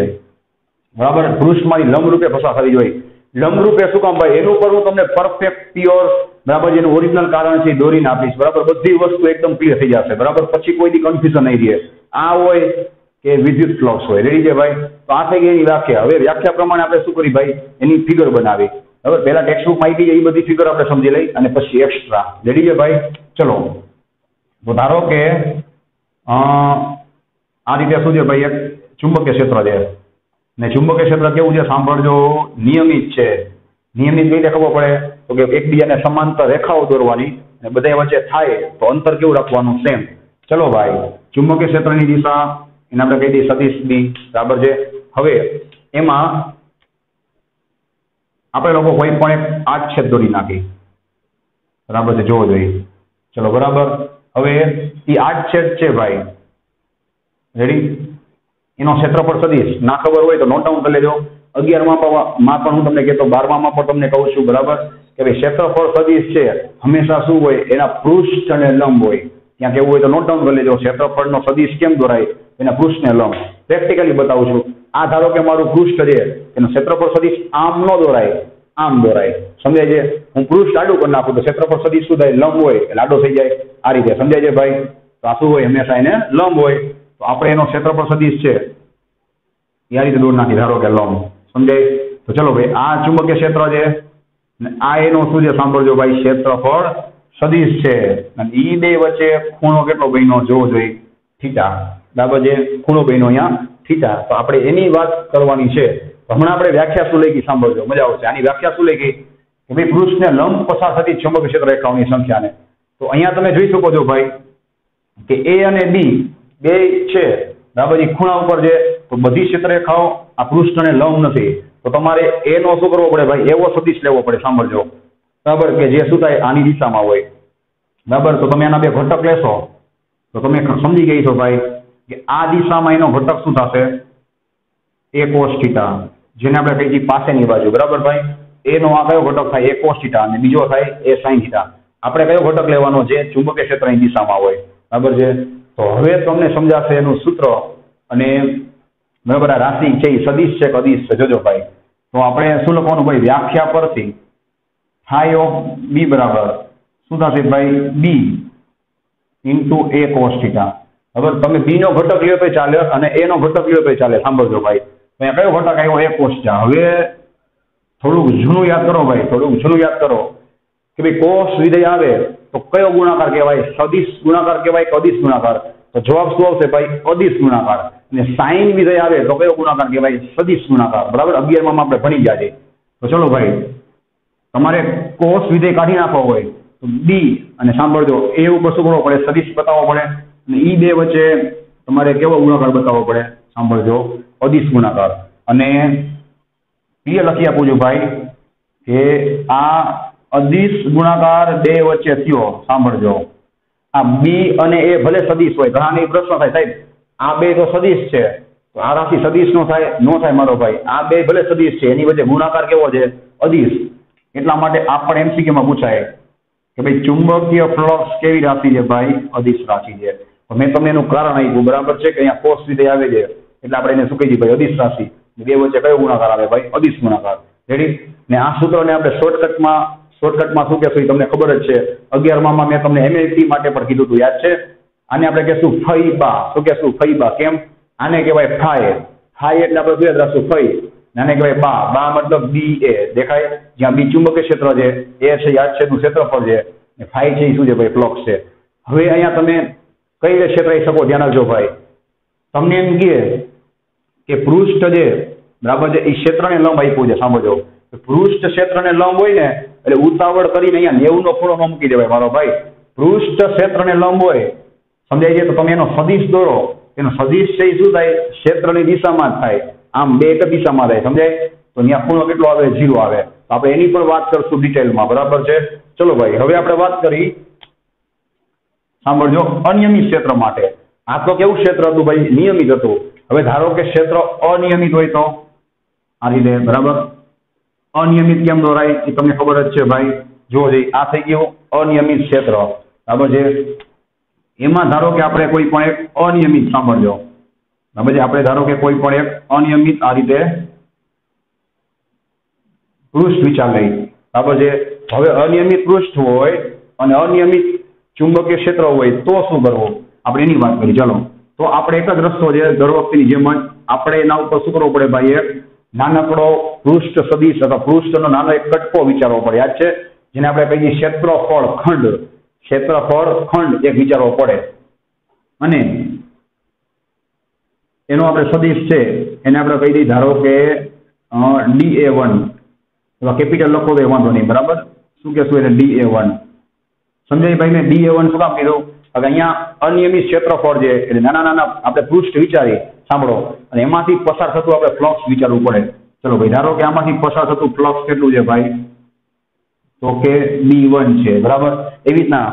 બરાબર? પૃષ્ઠમાંથી લંબરૂપે પસાર થવી જોઈએ. લંબરૂપે શું કામ ભાઈ? એનું પર હું તમને પરફેક્ટ પ્યોર, બરાબર, જેનું ઓરિજિનલ કારણ છે એ દોરીને આપીશ. બરાબર? બધી વસ્તુ એકદમ ક્લિયર થઈ જશે. બરાબર? પછી કોઈ દી કન્ફ્યુઝન નહીં રહે. આ હોય કે વિદ્યુત ફ્લક્સ હોય. રેડી છે ભાઈ? તો આ થઈ ગઈ એની વ્યાખ્યા. હવે વ્યાખ્યા પ્રમાણે આપણે શું કરી ભાઈ? એની ફિગર બનાવી. હવે પહેલા ટેક્સ્ટબુક માહિતી એ બધી ફિગર આપણે સમજી લઈ અને પછી એક્સ્ટ્રા. રેડી છે ભાઈ? ચલો, તો ધારો કે આ રીતે શું છે ભાઈ? એક ચુંબકીય ક્ષેત્ર છે ને ચુંબકીય ક્ષેત્ર કેવું છે? સાંભળજો, નિયમિત છે. નિયમિત કઈ રીતે ખબર પડે? તો કે એકબીજાને સમાંતર રેખાઓ દોરવાની અને બધા વચ્ચે થાય તો અંતર કેવું રાખવાનું? સેમ. ચલો ભાઈ, ચુંબકીય ક્ષેત્રની દિશા એને આપણે કહી દઈએ સદિશની. બરાબર છે? હવે એમાં આપણે લોકો કોઈ પણ એક આડછેદ દોરી નાખી. બરાબર છે? જોવો જોઈએ. ચલો, બરાબર. હવે એ આડછેદ છે ભાઈ. રેડી? એનો ક્ષેત્રફળ સદિશ ના ખબર હોય તો નોટ ડાઉન કરી લેજો. 11માં પણ હું તમને કહેતો, 12માં પણ તમને કહું છું. બરાબર? કે ભાઈ ક્ષેત્રફળ સદિશ છે હંમેશા શું હોય? એના પૃષ્ઠ અને લંબ હોય. ત્યાં કેવું હોય તો નોટ ડાઉન કરી લેજો. ક્ષેત્રફળનો સદિશ કેમ દોરાય? એના પૃષ્ઠને લંબ. પ્રેક્ટિકલી બતાવું છું. આ ધારો કે મારું પૃષ્ઠ છે, એનું ક્ષેત્રફળ સદિશ આમ ન દોરાય, આમ દોરાય. સમજાય છે? હું પૃષ્ઠ આડું કરી નાખું તો ક્ષેત્રફળ સદિશ શું થાય? લંબ હોય એટલે આડો થઈ જાય. આ રીતે સમજાય છે ભાઈ? તો આ શું હોય? હંમેશા એને લંબ હોય. તો આપણે એનો ક્ષેત્રફળ સદિશ છે એ આ રીતે દોર નાખી. ધારો કે લંબ. સમજાય? તો ચલો ભાઈ, આ ચુંબકીય ક્ષેત્ર છે આ એનો શું છે? સાંભળજો ભાઈ, ક્ષેત્રફળ સદિશ છે. અને ઈ બે વચ્ચે ખૂણો કેટલો બન્યો? જોવો જોઈએ, થીટા. બરાબર છે? ખૂણો બન્યો અહીંયા થીટા. તો આપણે એની વાત કરવાની છે. હમણાં આપણે વ્યાખ્યા શું લખી? સાંભળજો, મજા આવશે. આની વ્યાખ્યા શું લખી? કે ભાઈ પૃષ્ઠને લંબ પસાર થતી ચુંબકીય ક્ષેત્ર રેખાઓની સંખ્યાને. તો અહીંયા તમે જોઈ શકો છો ભાઈ કે એ અને બી બે છે. બરાબર? એ ખૂણા ઉપર છે. તો બધી ક્ષેત્ર રેખાઓ આ પૃષ્ઠને લંબ નથી. તો તમારે એનો શું કરવો પડે ભાઈ? એવો સદિશ લેવો પડે. સાંભળજો, બરાબર, કે જે શું થાય? આની દિશામાં હોય. બરાબર? તો તમે આના બે ઘટક લેશો તો તમે સમજી ગઈ છો ભાઈ કે આ દિશામાં એનો ઘટક શું થશે? એ કોસ થીટા, જેને આપણે કહીએ છીએ પાસેની બાજુ. બરાબર ભાઈ? એનો આ કયો ઘટક થાય? એ કોસ થીટા. અને બીજો થાય એ સાઇન થીટા. આપણે કયો ઘટક લેવાનો? જે ચુંબકીય ક્ષેત્રની દિશામાં હોય. બરાબર છે? તો હવે તમને સમજાશે એનું સૂત્ર અને બરાબર આ રાશિ છે એ સદિશ છે કે અદિશ છે? જોજો ભાઈ. તો આપણે શું લખવાનું ભાઈ? વ્યાખ્યા પરથી ફાઈ ઓફ બી બરાબર શું થશે ભાઈ? બી ઇન્ટુ એ કોસ થીટા. હવે તમે બી નો ઘટક લ્યો તો ચાલે અને એ નો ઘટક લ્યો તો ચાલે. સાંભળજો ભાઈ, અહીંયા કયો ઘટક આવ્યો? એ કોસ થીટા. હવે થોડુંક જૂનું યાદ કરો ભાઈ, થોડુંક જૂનું યાદ કરો કે ભાઈ કોસ વિધેય આવે તો કયો ગુણાકાર કહેવાય? સદિશ ગુણાકાર કહેવાય કે અદિશ ગુણાકાર? તો જવાબ શું આવશે ભાઈ? અદિશ ગુણાકાર. અને સાઇન વિધેય આવે તો કયો ગુણાકાર કહેવાય? સદિશ ગુણાકાર. બરાબર? 11માં આપણે ભણી ગયા છે. તો ચલો ભાઈ, તમારે કોસ વિધેય કાઢી નાખવો હોય તો બી અને સાંભળજો એ ઉપર શું કરવો પડે? સદિશ બતાવવો પડે. અને ઈ બે વચ્ચે તમારે કેવો ગુણાકાર બતાવવો પડે? સાંભળજો, અદિશ ગુણાકાર. અને એ લખી આપું છું ભાઈ કે આ અદિશ ગુણાકાર બે વચ્ચે થયો. સાંભળજો, આ બી અને એ ભલે સદિશ હોય, ઘણા પ્રશ્ન થાય સાહેબ આ બે તો સદિશ છે તો આ રાશિ સદિશ નો થાય મારો ભાઈ, આ બે ભલે સદિશ છે એની વચ્ચે ગુણાકાર કેવો છે? અદિશ. એટલા માટે આ પણ એમસીક્યુમાં પૂછાય કે ભાઈ ચુંબકીય ફ્લક્સ કેવી રાશિ છે ભાઈ? અદિશ રાશિ છે. તો મેં તમને એનું કારણ આપ્યું, બરાબર છે, કે અહીંયા કોસ રીતે આવે છે એટલે આપણે એને શું કહી દઈએ ભાઈ? અદિશ રાશિ. બે વચ્ચે કયો ગુણાકાર આવે ભાઈ? અદિશ ગુણાકાર. રેડી? ને આ સૂત્રને આપણે શોર્ટકટમાં શું કહેશું તમને ખબર જ છે. 11માં મેં તમને એમએલટી માટે પણ કીધું હતું, યાદ છે? આને આપણે કહેશું ફઈબા. શું કહેશું? ફઈબા. કેમ? આને કહેવાય ફાય. ફાય એટલે આપણે યાદ રાખશું ફઈ. આને કહેવાય બા. બા મતલબ બી એ. દેખાય? જ્યાં બી ચુંબકીય ક્ષેત્ર છે, એ છે યાદ છે નું ક્ષેત્રફળ છે, ને ફાઈ છે એ શું છે ભાઈ? ફ્લક્સ છે. હવે અહીંયા તમે કઈ રીતે ક્ષેત્રાઈ શકો ધ્યાન રાખજો ભાઈ. તમને એમ કે પૃષ્ઠ જે બરાબર છે એ ક્ષેત્રને લંબ આપ્યું છે. સાંભળજો, પૃષ્ઠ ક્ષેત્રને લંબ હોય ને એટલે ઉતાવળ કરીને અહીંયા 90 નો ખૂણો ન મૂકી દેવાય મારો ભાઈ. પૃષ્ઠ ક્ષેત્રને લંબ હોય, સમજાય છે? તો તમે એનો સદિશ દોરો. એનો સદિશ છે એ શું થાય? ક્ષેત્રની દિશામાં જ થાય. આમ બે એક દિશામાં થાય, સમજાય? તો અહીંયા ખૂણો કેટલો આવે? 0 આવે. તો આપણે એની પણ વાત કરશું ડિટેલમાં, બરાબર છે? ચલો ભાઈ, હવે આપણે વાત કરી, સાંભળજો, અનિયમિત ક્ષેત્ર માટે. આ તો કેવું ક્ષેત્ર હતું ભાઈ? નિયમિત હતું. હવે ધારો કે ક્ષેત્ર અનિયમિત હોય તો આ રીતે, બરાબર? અનિયમિત કેમ દોરાય એ તમને ખબર જ છે ભાઈ. જો આ થઈ ગયું અનિયમિત ક્ષેત્ર, બરાબર છે? એમાં ધારો કે આપણે કોઈ પણ એક અનિયમિત, સાંભળજો, બરાબર છે, આપણે ધારો કે કોઈ પણ એક અનિયમિત આ રીતે પૃષ્ઠ વિચાર લઈ, બરાબર છે? હવે અનિયમિત પૃષ્ઠ હોય અને અનિયમિત ચુંબકીય ક્ષેત્ર હોય તો શું કરવું? આપણે એની વાત કરી. ચાલો, તો આપણે એક જ રસ્તો છે, દર વખતની જેમ જ આપણે એના ઉપર શું કરવું પડે ભાઈ? એક નાનકડો પૃષ્ઠ સદિશ અથવા પૃષ્ઠનો નાનો એક કટકો વિચારવો પડે. યાદ છે? જેને આપણે કહી દઈએ ક્ષેત્રફળ ખંડ એક વિચારવો પડે. અને એનો આપણે સદિશ છે એને આપણે કહી દઈએ ધારો કે DA1 અથવા કેપિટલ લખો તો વાંધો નહીં, બરાબર? શું કહેશું એને? DA1. સમજાય ભાઈ? મેં DA1 શું કામ કીધું? હવે અહીંયા અનિયમિત ક્ષેત્રફળ છે એટલે નાના આપણે પૃષ્ઠ વિચારીએ, સાંભળો, અને એમાંથી પસાર થતું આપણે ફ્લક્સ વિચારવું પડે. ચલો ભાઈ, ધારો કે આમાંથી પસાર થતું ફ્લક્સ કેટલું છે ભાઈ? તો કે D1 છે, બરાબર? એવી રીતના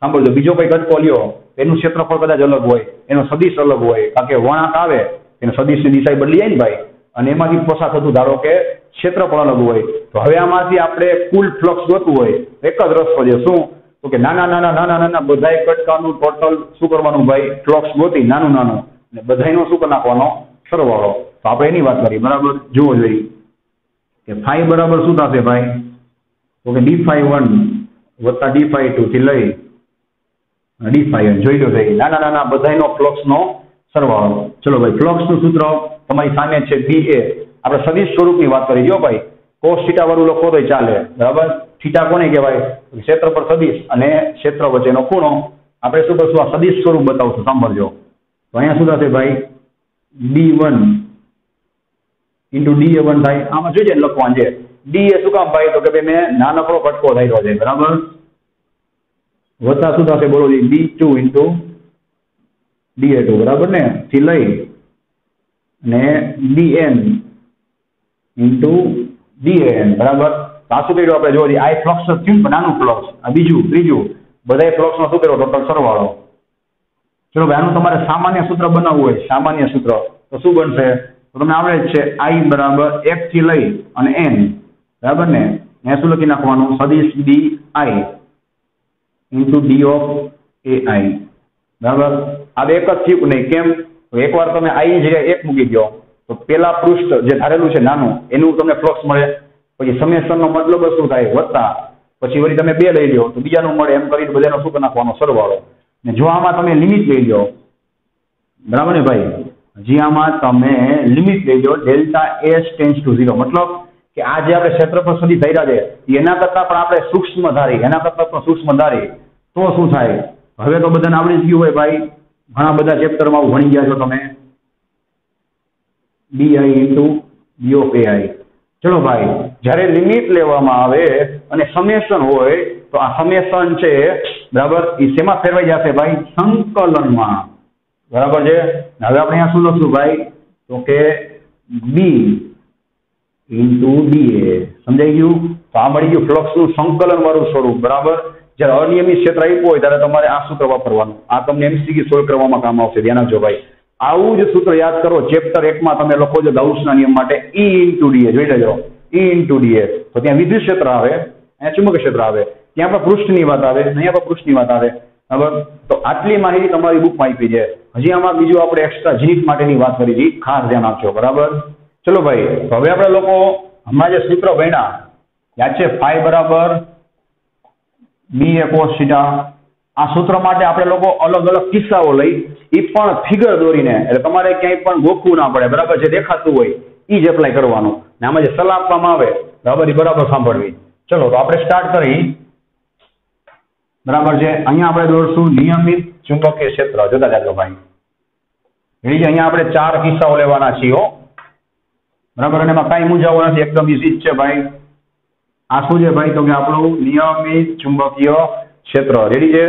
સાંભળજો, બીજો કોઈ કટકો લ્યો, એનું ક્ષેત્રફળ કદાચ અલગ હોય, એનો સદિશ અલગ હોય, કારણ કે વળાંક આવે એનો સદિશની દિશા બદલી જાય ને ભાઈ, અને એમાંથી પસાર થતું ધારો કે ક્ષેત્રફળ અલગ હોય. તો હવે આમાંથી આપણે કુલ ફ્લક્સ જોતું હોય, એક જ રસ્તો છે. શું? તો કે નાના બધાય કટકાનું ટોટલ શું કરવાનું ભાઈ? ફ્લક્સ ગોતી નાનું અને બધાયનો શું કરી નાખવાનો? સરવાળો. તો આપણે એની વાત કરી, બરાબર? જુઓ જોઈએ કે ફાઈ બરાબર શું થશે ભાઈ? તો કે D51 વત્તા D52 થી લઈ D51 જોઈ લો ભાઈ, નાના બધાયનો ફ્લક્સનો સરવાળો. ચલો ભાઈ, ફ્લક્સનું સૂત્ર તમારી સામે છે BA. આપણે સદિશ સ્વરૂપની વાત કરી જો ભાઈ, કોસ થીટા વાળું લખો તો ચાલે, બરાબર? થીટા કોને કહેવાય? ક્ષેત્ર પર સદિશ અને ક્ષેત્ર વચ્ચેનો ખૂણો. આપણે શું કરશું? આ સદિશ સ્વરૂપ બતાવશું, સાંભળજો. તો અહીંયા શું થશે ભાઈ? D1 ઇન્ટુ DA1 થાય. આમાં જોઈએ લખવાનું છે DA શું કામ ભાઈ? તો કે ભાઈ મેં નાનકડો કટકો થયો છે, બરાબર? વત્તા શું થશે બોલો? D2 ઇન્ટુ DA2, બરાબર ને? થી લઈ ને DN ઇન્ટુ DAN, બરાબર? આ શું કર્યું આપણે? જોવા આ ફ્લક્સ થયું, નાનું ફ્લક્સ, આ બીજું, ત્રીજું, બધા ફ્લક્સનો શું કર્યો? ટોટલ સરવાળો. ચલો ભાઈ, આનું તમારે સામાન્ય સૂત્ર બનાવવું હોય, સામાન્ય સૂત્ર, તો શું બનશે? તો તમને આવડે જ છે, I બરાબર 1 થી લઈ અને N, બરાબર ને? અહીંયા શું લખી નાખવાનું? સદિશ DI into D of AI, બરાબર? આ એક જ થયું નહીં. કેમ? તો એકવાર તમે I ની જગ્યાએ 1 મૂકી દો તો પેલા પૃષ્ઠ જે ધારેલું છે નાનું, એનું તમને ફ્લક્સ મળે. પછી સમેશનનો મતલબ શું થાય? વત્તા, પછી વળી તમે 2 લઈ લો તો બીજાનું મળે. એમ કરીને બધાનો શું કરી નાખવાનો? સરવાળો. ને જો આમાં તમે લિમિટ લઈ લો, બરાબર ને ભાઈ? જે આમાં તમે લિમિટ લઈ લો ડેલ્ટા S ટેન્ડ્સ ટુ 0, મતલબ કે આ જે આપણે ક્ષેત્રફળ સુધી ધર્યા છે એના કરતાં પણ આપણે સૂક્ષ્મ ધારી, તો શું થાય? હવે તો બધાને આવડી જ ગયું હોય ભાઈ, ઘણા બધા ચેપ્ટરમાં ભણી ગયા છો તમે. DI into D of AI. ચલો ભાઈ, જ્યારે લિમિટ લેવામાં આવે અને સમેશન હોય તો આ સમેશન છે, બરાબર, એ શેમાં ફેરવાઈ જશે ભાઈ? સંકલનમાં, બરાબર છે? હવે આપણે અહીંયા શું લખશું ભાઈ? તો કે B ઇન્ટુ DA. સમજાઈ ગયું? તો આ મળી ગયું ફ્લક્સનું સંકલન વાળું સ્વરૂપ, બરાબર? જ્યારે અનિયમિત ક્ષેત્ર આપ્યું હોય ત્યારે તમારે આ સૂત્ર વાપરવાનું. આ તમને MCQ સોલ્વ કરવામાં કામ આવશે, ધ્યાન આપજો ભાઈ. આવું જ સૂત્ર યાદ કરો. ચેપ્ટર 1 માં તમે લખો છો ગાઉસના નિયમ માટે E ઇન્ટુ ડીએ. જોઈ લેજો, E ઇન્ટુ ડીએ. તો ત્યાં વિદ્યુત ક્ષેત્ર આવે, અહીંયા ચુંબકીય ક્ષેત્ર આવે, ત્યાં પણ પૃષ્ઠની વાત આવે, અહીંયા પણ પૃષ્ઠની વાત આવે. બરાબર. તો આટલી માહિતી તમારી બુકમાં આપી છે. હજી આમાં બીજું આપણે એક્સ્ટ્રા જીનિટ માટેની વાત કરી હતી, ખાસ ધ્યાન આપજો. બરાબર. ચલો ભાઈ, તો હવે આપણે લોકો હમણાં જે સૂત્ર ભણ્યા યાદ છે, ફાઈ બરાબર બી એ કોસ થીટા. આ સૂત્ર માટે આપણે લોકો અલગ અલગ કિસ્સાઓ લઈ, એ પણ ફિગર દોરીને, એટલે તમારે ક્યાંય પણ ગોખવું ના પડે. બરાબર. જે દેખાતું હોય એ જ એપ્લાય કરવાનું. ને આમાં જે સલાહ આપવામાં આવે બરાબર, એ બરાબર સાંભળવી. ચલો તો આપણે સ્ટાર્ટ કરી. બરાબર છે. અહીંયા આપણે દોરશું નિયમિત ચુંબકીય ક્ષેત્ર. જોતા જાજો ભાઈ. એટલે અહીંયા આપણે 4 કિસ્સાઓ લેવાના છીએ. બરાબર. અને એમાં કાંઈ મૂંઝાવો નથી, એકદમ ઈઝી જ છે ભાઈ. આ શું છે ભાઈ? તો કે આપણું નિયમિત ચુંબકીય ક્ષેત્ર. રેડી છે?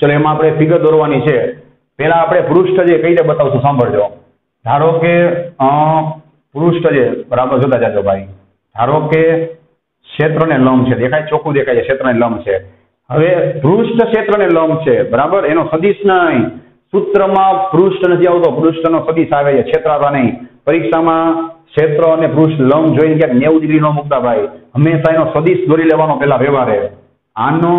ચલો એમાં આપણે ફિગર દોરવાની છે. પહેલા આપણે પૃષ્ઠ જે કઈ રીતે બતાવશું સાંભળજો. ધારો કે પૃષ્ઠ જે બરાબર, જોતા જાજો ભાઈ. ધારો કે ક્ષેત્રને લંબ છે, દેખાય, ચોખ્ખું દેખાય છે, ક્ષેત્રને લંબ છે. હવે પૃષ્ઠ ક્ષેત્રને લંબ છે. બરાબર. એનો સદિશ નહીં. સૂત્રમાં પૃષ્ઠ નથી આવતો, પૃષ્ઠનો સદિશ આવે છે, ક્ષેત્રતા નહીં. પરીક્ષામાં ક્ષેત્ર અને પૃષ્ઠ લંબ જોઈને ક્યાંક 90 ડિગ્રી નો મૂકતા ભાઈ. હંમેશા એનો સદિશ દોરી લેવાનો પેલા વ્યવહારે. આનો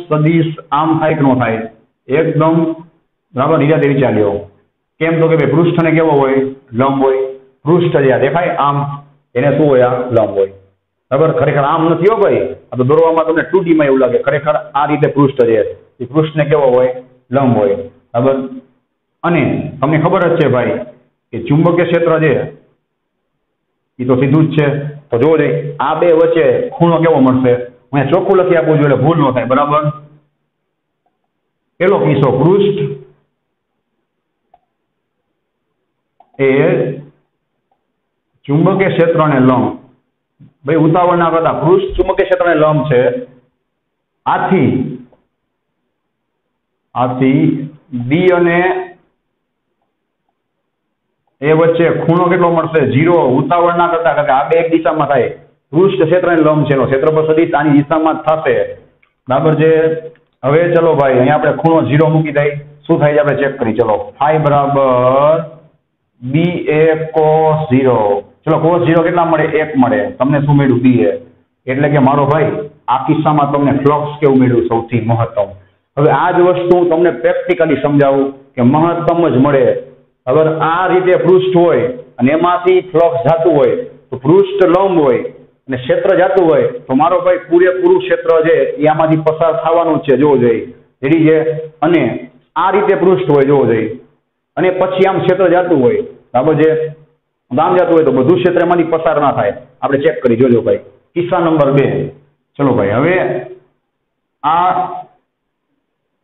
સદિશ આમ થાય કે ન થાય? એકદમ બરાબર નિરાતે વિચાર્યો. કેમ? તો કે ભાઈ પૃષ્ઠને કેવો હોય? લંબ હોય. પૃષ્ઠ જે દેખાય આમ, એને શું હોય? આ લંબ હોય. બરાબર. ખરેખર આમ નથી હો ભાઈ. આ તો દોરવામાં તમને 2D માં એવું લાગે. ખરેખર આ રીતે પૃષ્ઠ છે, એ પૃષ્ઠને કેવો હોય? લંબ હોય. બરાબર. અને તમને ખબર જ છે ભાઈ કે ચુંબકીય ક્ષેત્ર છે એ તો સીધું જ છે. તો જોવો જોઈએ આ બે વચ્ચે ખૂણો કેવો મળશે? હું ચોખ્ખું લખી આપું છું એટલે ભૂલ ન થાય. બરાબર. પેલો કિસ્સો, પૃષ્ઠ એ ચુંબકીય ક્ષેત્રને લંબ. ભાઈ ઉતાવળ ના કરતા, પૃષ્ઠ ચુંબકીય ક્ષેત્રને લંબ છે. આથી બી અને એ વચ્ચે ખૂણો કેટલો મળશે? 0. ઉતાવળ ના કરતા, કારણ કે આ બે એક દિશામાં થાય. પૃષ્ઠ ક્ષેત્રને લંબ છે, ક્ષેત્રફળ સદિશ આની દિશામાં જ થશે. બરાબર છે. હવે ચલો ભાઈ, અહીંયા આપણે ખૂણો 0 મૂકી દઈએ. શું થાય છે આપણે ચેક કરી. ચલો, ફાઈ બરાબર બી એ કોસ 0. ચલો કોસ 0 કેટલા મળે? 1 મળે. તમને શું મળ્યું? બી એ. એટલે કે મારો ભાઈ આ કિસ્સામાં તમને ફ્લક્સ કેવું મળ્યું? સૌથી મહત્તમ. હવે આ જ વસ્તુ હું તમને પ્રેક્ટિકલી સમજાવું કે મહત્તમ જ મળે. અગર આ રીતે પૃષ્ઠ હોય અને એમાંથી ફ્લક્સ જતું હોય, તો પૃષ્ઠ લંબ હોય અને ક્ષેત્ર જતું હોય, તો મારો ભાઈ પૂરેપૂરું ક્ષેત્ર છે એ આમાંથી પસાર થવાનું જ છે. જોવો જોઈએ. રેડી છે? અને આ રીતે પૃષ્ઠ હોય, જોવો જોઈએ. અને પછી આમ ક્ષેત્ર જતું હોય. બરાબર છે? આમ જતું હોય તો બધું ક્ષેત્ર એમાંથી પસાર ના થાય. આપણે ચેક કરી જોજો ભાઈ. કિસ્સા નંબર 2. ચલો ભાઈ, હવે આ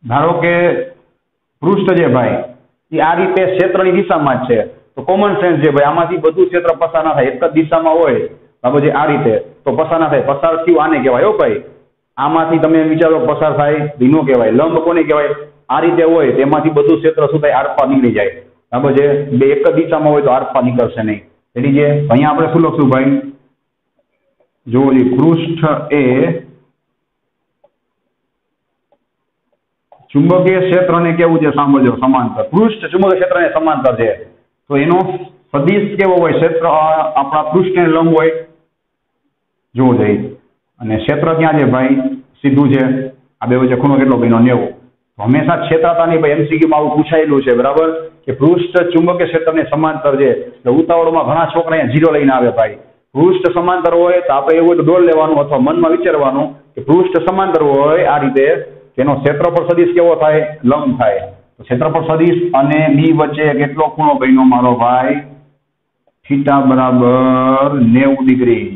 ધારો કે પૃષ્ઠ છે ભાઈ એ આ રીતે ક્ષેત્રની દિશામાં જ છે. તો કોમન સેન્સ છે ભાઈ, આમાંથી બધું ક્ષેત્ર પસાર ના થાય. એક જ દિશામાં હોય બરાબર છે, આ રીતે તો પસાર ના થાય. પસાર થયું આને કહેવાય. હો ભાઈ, આમાંથી તમે વિચારો પસાર થાય ધીનો કહેવાય. લંબ કોને કહેવાય? આ રીતે હોય તેમાંથી બધું ક્ષેત્ર શું થાય? આરપાર નીકળી જાય. બરાબર છે? બે એક જ દિશામાં હોય તો આરપાર નીકળશે નહીં. એટલે જે અહીંયા આપણે શું લખશું ભાઈ? જો પૃષ્ઠ એ ચુંબકીય ક્ષેત્રને કેવું છે? સાંભળજો, સમાંતર. પૃષ્ઠ ચુંબકીય ક્ષેત્રને સમાંતર છે. તો એનો સદિશ કેવો હોય? ક્ષેત્ર આપણા પૃષ્ઠને લંબ હોય. જોવો જોઈએ. અને ક્ષેત્ર ક્યાં છે ભાઈ? સીધું છે. આ બે વચ્ચે ખૂણો કેટલો બન્યો? 90. તો હંમેશા ક્ષેત્રતાની ભાઈ એમસીક્યુમાં આવું પૂછાયેલું છે. બરાબર કે પૃષ્ઠ ચુંબકીય ક્ષેત્રને સમાંતર છે. એટલે ઉતાવળમાં ઘણા છોકરા અહીંયા 0 લઈને આવે ભાઈ. પૃષ્ઠ સમાંતર હોય તો આપણે એવું હોય તો દોડ લેવાનું અથવા મનમાં વિચારવાનું કે પૃષ્ઠ સમાંતર હોય આ રીતે, તેનો ક્ષેત્રફળ સદિશ કેવો થાય? લંબ થાય. તો ક્ષેત્રફળ સદિશ અને બી વચ્ચે કેટલો ખૂણો બન્યો મારો ભાઈ? થીટા બરાબર 90 ડિગ્રી.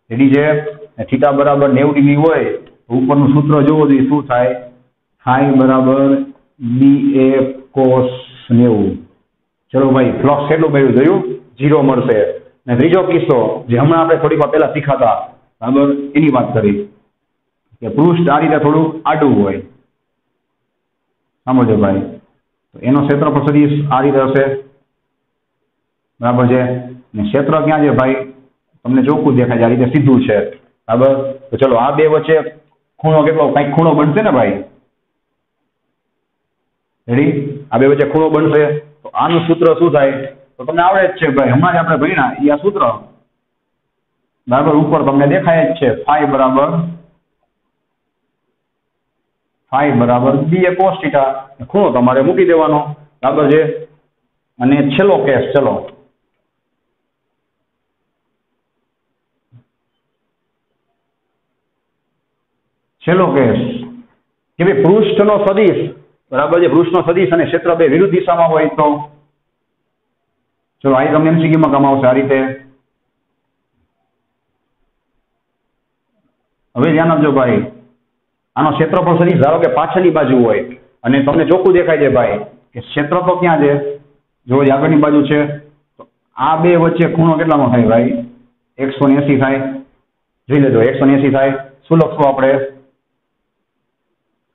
રેડી છે? થીટા બરાબર 90 ડિગ્રી હોય તો ઉપરનું સૂત્ર જોવો જોઈએ શું થાય? ફાઈ બરાબર બી એ કોસ 90. ચલો ભાઈ, ફ્લક્સ કેટલું મળ્યું? જોયું? 0 મળશે. અને ત્રીજો કિસ્સો જે હમણાં આપણે થોડીક વાર પહેલા શીખાતા, બરાબર, એની વાત કરી કે પૃષ્ઠ આ રીતે થોડું આડું હોય. સમજો ભાઈ, તો એનો ક્ષેત્રફળ સદિશ આ રીતે હશે. બરાબર છે? અને ક્ષેત્ર ક્યાં છે ભાઈ? તમને ચોખ્ખું દેખાય છે, આ રીતે સીધું છે. બરાબર. તો ચલો આ બે વચ્ચે ખૂણો કેટલો? કંઈક ખૂણો બનશે ને ભાઈ? રેડી? આ બે વચ્ચે ખૂણો બનશે. તો આનું સૂત્ર શું થાય તો તમને આવડે જ છે ભાઈ, હમણાં જ આપણે ભણ્યા એ આ સૂત્ર બરાબર ઉપર તમને દેખાય જ છે, ફાઈ બરાબર બી એ કોસ થીટા, ખૂણો તમારે મૂકી દેવાનો બરાબર છે। અને છેલ્લો કેસ, છેલ્લો કેસ કે ભાઈ પૃષ્ઠનો સદિશ બરાબર છે, પૃષ્ઠનો સદિશ અને ક્ષેત્ર બે વિરુદ્ધ દિશામાં હોય તો ચલો આ તમને એમસીક્યુમાં કામ આવશે આ રીતે। હવે ધ્યાન આપજો ભાઈ, આનો ક્ષેત્રફળ સદિશ ધારો કે પાછળની બાજુ હોય અને તમને ચોખ્ખું દેખાય છે ભાઈ કે ક્ષેત્ર તો ક્યાં છે, જો આગળની બાજુ છે તો આ બે વચ્ચે ખૂણો કેટલાનો થાય ભાઈ 180 થાય, જોઈ લેજો 180 થાય। શું લખશું આપણે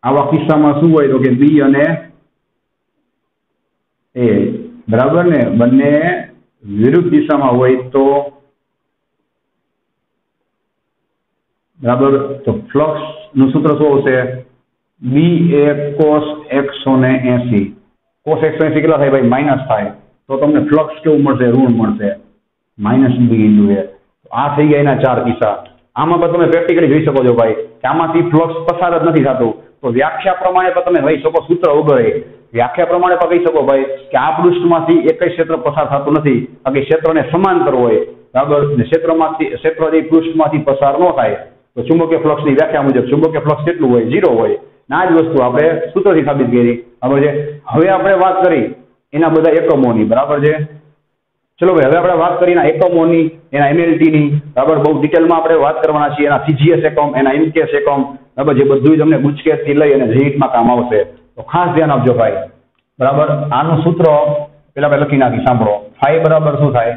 આવા કિસ્સામાં, શું હોય તો કે બી અને એ બરાબર ને બંને વિરુદ્ધ દિશામાં હોય તો બરાબર, તો ફ્લક્સ નું સૂત્ર શું આવશે, બી એ કોસ 180, કોસ 180 કેટલા થાય ભાઈ માઇનસ થાય, તો તમને ફ્લક્સ કેવું મળશે, ઋણ મળશે, માઇનસ બી ઇન્ટુ એ। આ થઈ ગયા એના 4 કિસ્સા। આમાં પણ તમે પ્રેક્ટિકલી જોઈ શકો છો ભાઈ કે આમાંથી ફ્લક્સ પસાર જ નથી થતું, તો વ્યાખ્યા પ્રમાણે પણ તમે કહી શકો, સૂત્ર ઉભરે વ્યાખ્યા પ્રમાણે પણ કહી શકો ભાઈ કે આ પૃષ્ઠમાંથી એક ક્ષેત્ર પસાર થતું નથી, બાકી ક્ષેત્રને સમાંતર હોય બરાબર, ક્ષેત્ર જે પૃષ્ઠમાંથી પસાર ન થાય તો ચુંબકીય ફ્લક્સની વ્યાખ્યા મુજબ ચુંબકીય ફ્લક્સ કેટલું હોય, 0 હોય। આ જ વસ્તુ આપણે સૂત્રથી સાબિત કરી બરાબર છે। હવે આપણે વાત કરી એના બધા એકમોની બરાબર છે, ચલો ભાઈ હવે આપણે વાત કરી એના એકમોની, એના એમએલટીની બરાબર, બહુ ડિટેલમાં આપણે વાત કરવાના છીએ, એના સીજીએસ એકમ, એના એમકેએસ એકમ બરાબર, જે બધું તમને ગુજકેટથી લઈ અને જીઈટમાં કામ આવશે, તો ખાસ ધ્યાન આપજો ભાઈ બરાબર। આનું સૂત્ર પેલા આપણે લખી નાખી, સાંભળો, ફાઈ બરાબર શું થાય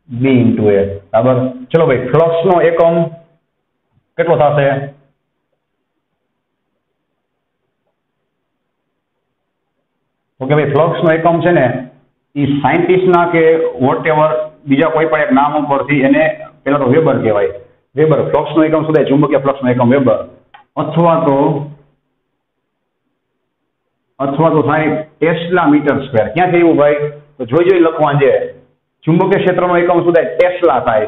બી ઇન્ટુ એ બરાબર। ચલો ભાઈ ફ્લક્સનો એકમ કેટલો થશે, તો કે ભાઈ ફ્લક્સનો એકમ છે ને એ સાયન્ટિસ્ટના કે વોટ એવર બીજા કોઈ પણ એક નામ ઉપરથી એને પેલા તો વેબર કહેવાય, વેબર ફ્લક્સનો એકમ શું થાય, ચુંબકીય ફ્લક્સનો એકમ વેબર, અથવા તો થાય ટેસ્લા મીટર સ્ક્વેર। ક્યાંથી એવું ભાઈ તો જોઈ લખવાનું છે, ચુંબકીય ક્ષેત્રનો એકમ શું થાય ટેસ્લા થાય,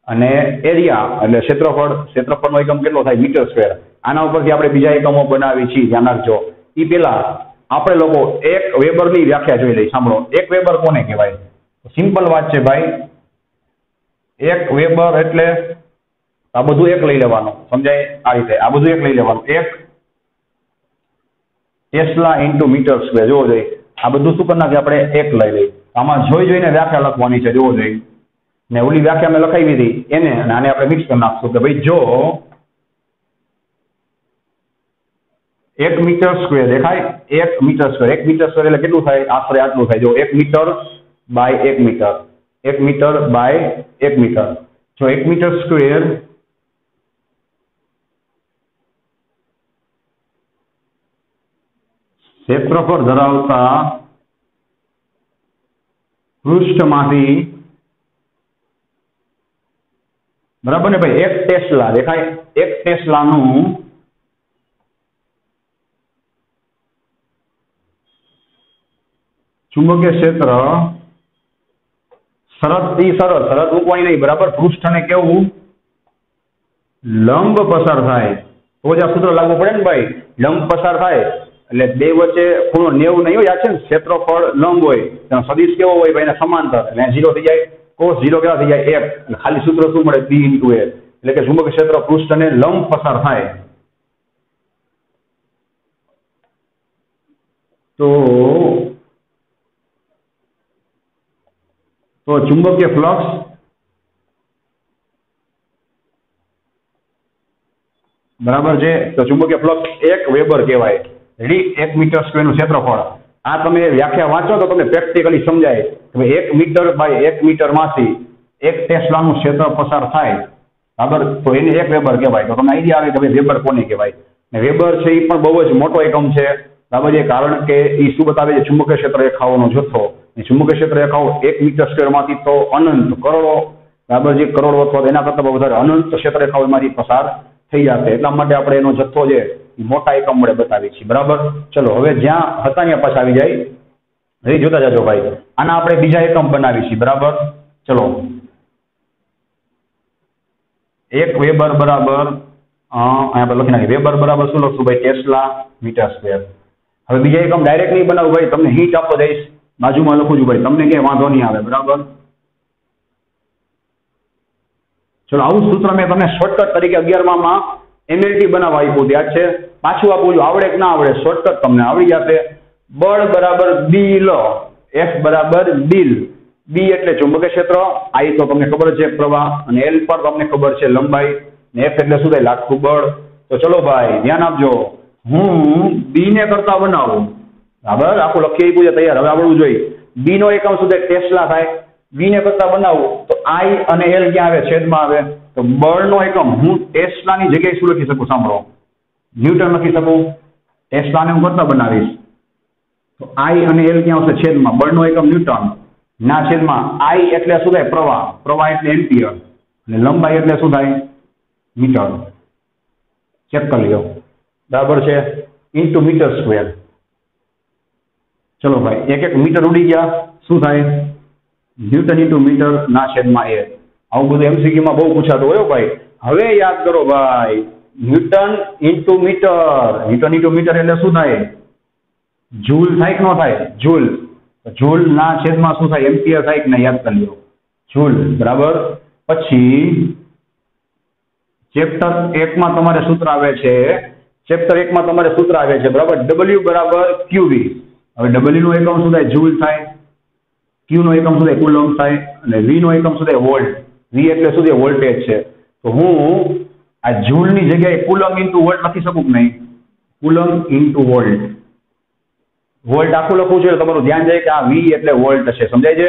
અને એરિયા એટલે ક્ષેત્રફળનો એકમ કેટલો થાય મીટર સ્ક્વેર। આના ઉપરથી આપણે બીજા એકમો બનાવી છીએ, ધ્યાન રાખજો। એ પેલા આપણે લોકો એક વેબરની વ્યાખ્યા જોઈ લઈ, સાંભળો, એક વેબર કોને કહેવાય, સિમ્પલ વાત છે ભાઈ, એક વેબર એટલે આ બધું એક લઈ લેવાનું, સમજાય આ રીતે, આ બધું એક લઈ લેવાનું, એક ટેસ્લા ઇન્ટુ મીટર સ્ક્વેર, જોવો જોઈએ આ બધું શું કરી નાખે આપણે એક લઈ લઈ, આમાં જોઈને વ્યાખ્યા લખવાની છે, જોવો જોઈએ, ને ઓલી વ્યાખ્યા મેં લખાવી હતી એને અને આને આપણે મિક્સ કરી નાખશું કે ભાઈ જો 1 મીટર સ્ક્વેર દેખાય, 1 મીટર સ્ક્વેર એટલે કેટલું થાય, આશરે આટલું થાય, જો 1 metre by 1 metre, 1 metre by 1 metre, જો 1 મીટર સ્ક્વેર ક્ષેત્રફળ ધરાવતા પૃષ્ઠમાંથી બરાબર ને ભાઈ 1 ટેસ્લા દેખાય, 1 ટેસ્લાનું ચુંબકીય ક્ષેત્ર શરત મૂકવાની નહીં બરાબર, પૃષ્ઠને કેવું લંબ પસાર થાય તો જ આ સૂત્ર લાગુ પડે ને ભાઈ, લંબ પસાર થાય એટલે બે વચ્ચે ખૂણો 90 નહીં હોય, યાદ છે ને, ક્ષેત્રફળ લંબ હોય તેનો સદિશ કેવો હોય ભાઈ, એને સમાંતર, એટલે 0 થઈ જાય, cos 0 કેટલા થઈ જાય 1, એટલે ખાલી સૂત્ર શું મળે b ઇન્ટુ a, એટલે કે ચુંબકીય ક્ષેત્ર પૃષ્ઠને લંબ પસાર થાય તો ચુંબકીય ફ્લક્સ બરાબર છે, તો ચુંબકીય ફ્લક્સ 1 વેબર કહેવાય, રેડી, 1 મીટર સ્ક્વેરનું ક્ષેત્રફળ। આ તમે વ્યાખ્યા વાંચો તો તમને પ્રેક્ટિકલી સમજાય કે 1 મીટર બાય 1 મીટરમાંથી 1 ટેસ્લાનું ક્ષેત્ર પસાર થાય બરાબર, તો એને 1 વેબર કહેવાય। તો તમને આઈડિયા આવે કે ભાઈ વેબર કોને કહેવાય, ને વેબર છે એ પણ બહુ જ મોટો એકમ છે બરાબર છે, કારણ કે એ શું બતાવે છે, ચુંબકીય ક્ષેત્ર રેખાઓનો જથ્થો, ચુંબકીય ક્ષેત્ર રેખાઓ 1 મીટર સ્ક્વેરમાંથી તો અનંત કરોડો બરાબર છે, કરોડો અથવા એના કરતાં વધારે અનંત ક્ષેત્ર રેખાઓ એમાંથી પસાર થઈ જશે, એટલા માટે આપણે એનો જથ્થો છે એ મોટા એકમ વડે બતાવી છીએ બરાબર। ચલો હવે જ્યાં હતા ત્યાં પાછા આવી જાય, એ જોતા જાજો ભાઈ. આના આપણે બીજા એકમ બનાવીશું બરાબર. ચલો 1 વેબર બરાબર અહીંયા આપણે લખી નાખીએ. વેબર બરાબર શું લખશું ભાઈ? Tesla metre square. હવે બીજા એકમ ડાયરેક્ટ નહીં બનાવું ભાઈ, તમને હિન્ટ આપો દઈશ, બાજુમાં લખું છું ભાઈ, તમને ક્યાંય વાંધો નહીં આવે બરાબર. ચલો આવું સૂત્ર મેં તમને શોર્ટકટ તરીકે 11માં MLT બનાવવા આપ્યું યાદ છે? પાછું આપું છું, આવડે કે ના આવડે શોર્ટકટ તમને આવડી જશે. બળ બરાબર બી લો, F બરાબર ડીલ. બી એટલે ચુંબકીય ક્ષેત્ર, I તો તમને ખબર છે પ્રવાહ, અને L પર તમને ખબર છે લંબાઈ, ને F એટલે શું થાય? લાગતું બળ. તો ચલો ભાઈ ધ્યાન આપજો, હું બી ને કરતા બનાવું બરાબર, આખું લખી આપ્યું છે તૈયાર. હવે આવડવું જોઈએ બી નો એકમ શું થાય? ટેસ્લા થાય. બી ને કરતા બનાવું તો I અને L ક્યાં આવે? છેદમાં આવે. તો બળનો એકમ હું ટેસ્લાની જગ્યાએ શું લખી શકું? સાંભળો, ન્યૂટન લખી શકું. ટેસ્લાને હું કરતા બનાવીશ તો I અને L ક્યાં આવશે? છેદમાં. બળનો એકમ ન્યૂટન ના છેદમાં I એટલે શું થાય? પ્રવાહ. પ્રવાહ એટલે એમ્પિયર, અને લંબાઈ એટલે શું થાય? મીટર. ચેક કરી લો બરાબર છે. Into metre square. ચલો ભાઈ એક એક મીટર ઉડી ગયા, શું થાય? ન્યૂટન ઇન્ટુ મીટર ના છેદમાં એ. આવું બધું MCQ માં બહુ પૂછાતું હોય ભાઈ. હવે યાદ કરો ભાઈ, newton into metre. Newton into metre એટલે શું થાય? જૂલ થાય કે ન થાય? જૂલ. જૂલ ના છેદમાં શું થાય? એમ્પિયર થાય કે ના? યાદ કરી લો, જૂલ બરાબર. પછી ચેપ્ટર 1 માં તમારે સૂત્ર આવે છે, ચેપ્ટર 1 માં તમારે સૂત્ર આવે છે બરાબર, W બરાબર QV. હવે W નો એકમ શું થાય? જૂલ થાય. Q નો એકમ શું થાય? કુલમ થાય. અને V નો એકમ શું થાય? વોલ્ટ. V એટલે શું થાય? વોલ્ટેજ છે. તો હું આ જૂલની જગ્યાએ કુલમ ઇન્ટુ વોલ્ટ લખી શકું કે નહીં? Coulomb into volt. વોલ્ટ આખું લખવું છે, તમારું ધ્યાન જાય કે આ V એટલે વોલ્ટ છે, સમજાય છે?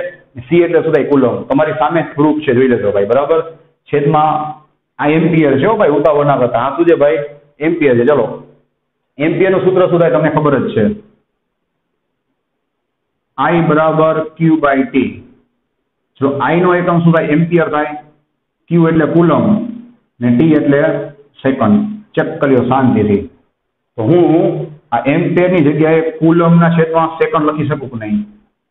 C એટલે શું થાય? કુલમ. તમારી સામે પ્રૂફ છે, જોઈ લેજો ભાઈ બરાબર. છેદમાં આ એમ્પિયર છે ભાઈ, ઉતાવળ ના કરતા. આ શું છે ભાઈ? એમ્પિયર છે. ચલો એમ્પિયર નું સૂત્ર શું થાય? તમને ખબર જ છે, I બરાબર Q બાય T. જો I નો એકમ શું થાય? એમ્પિયર થાય. Q એટલે કુલમ, ને T એટલે સેકન્ડ. ચેક કર્યો શાંતિથી. તો હું આ એમ્પિયર ની જગ્યાએ કુલમ ના છેદમાં સેકન્ડ લખી શકું કે નહીં?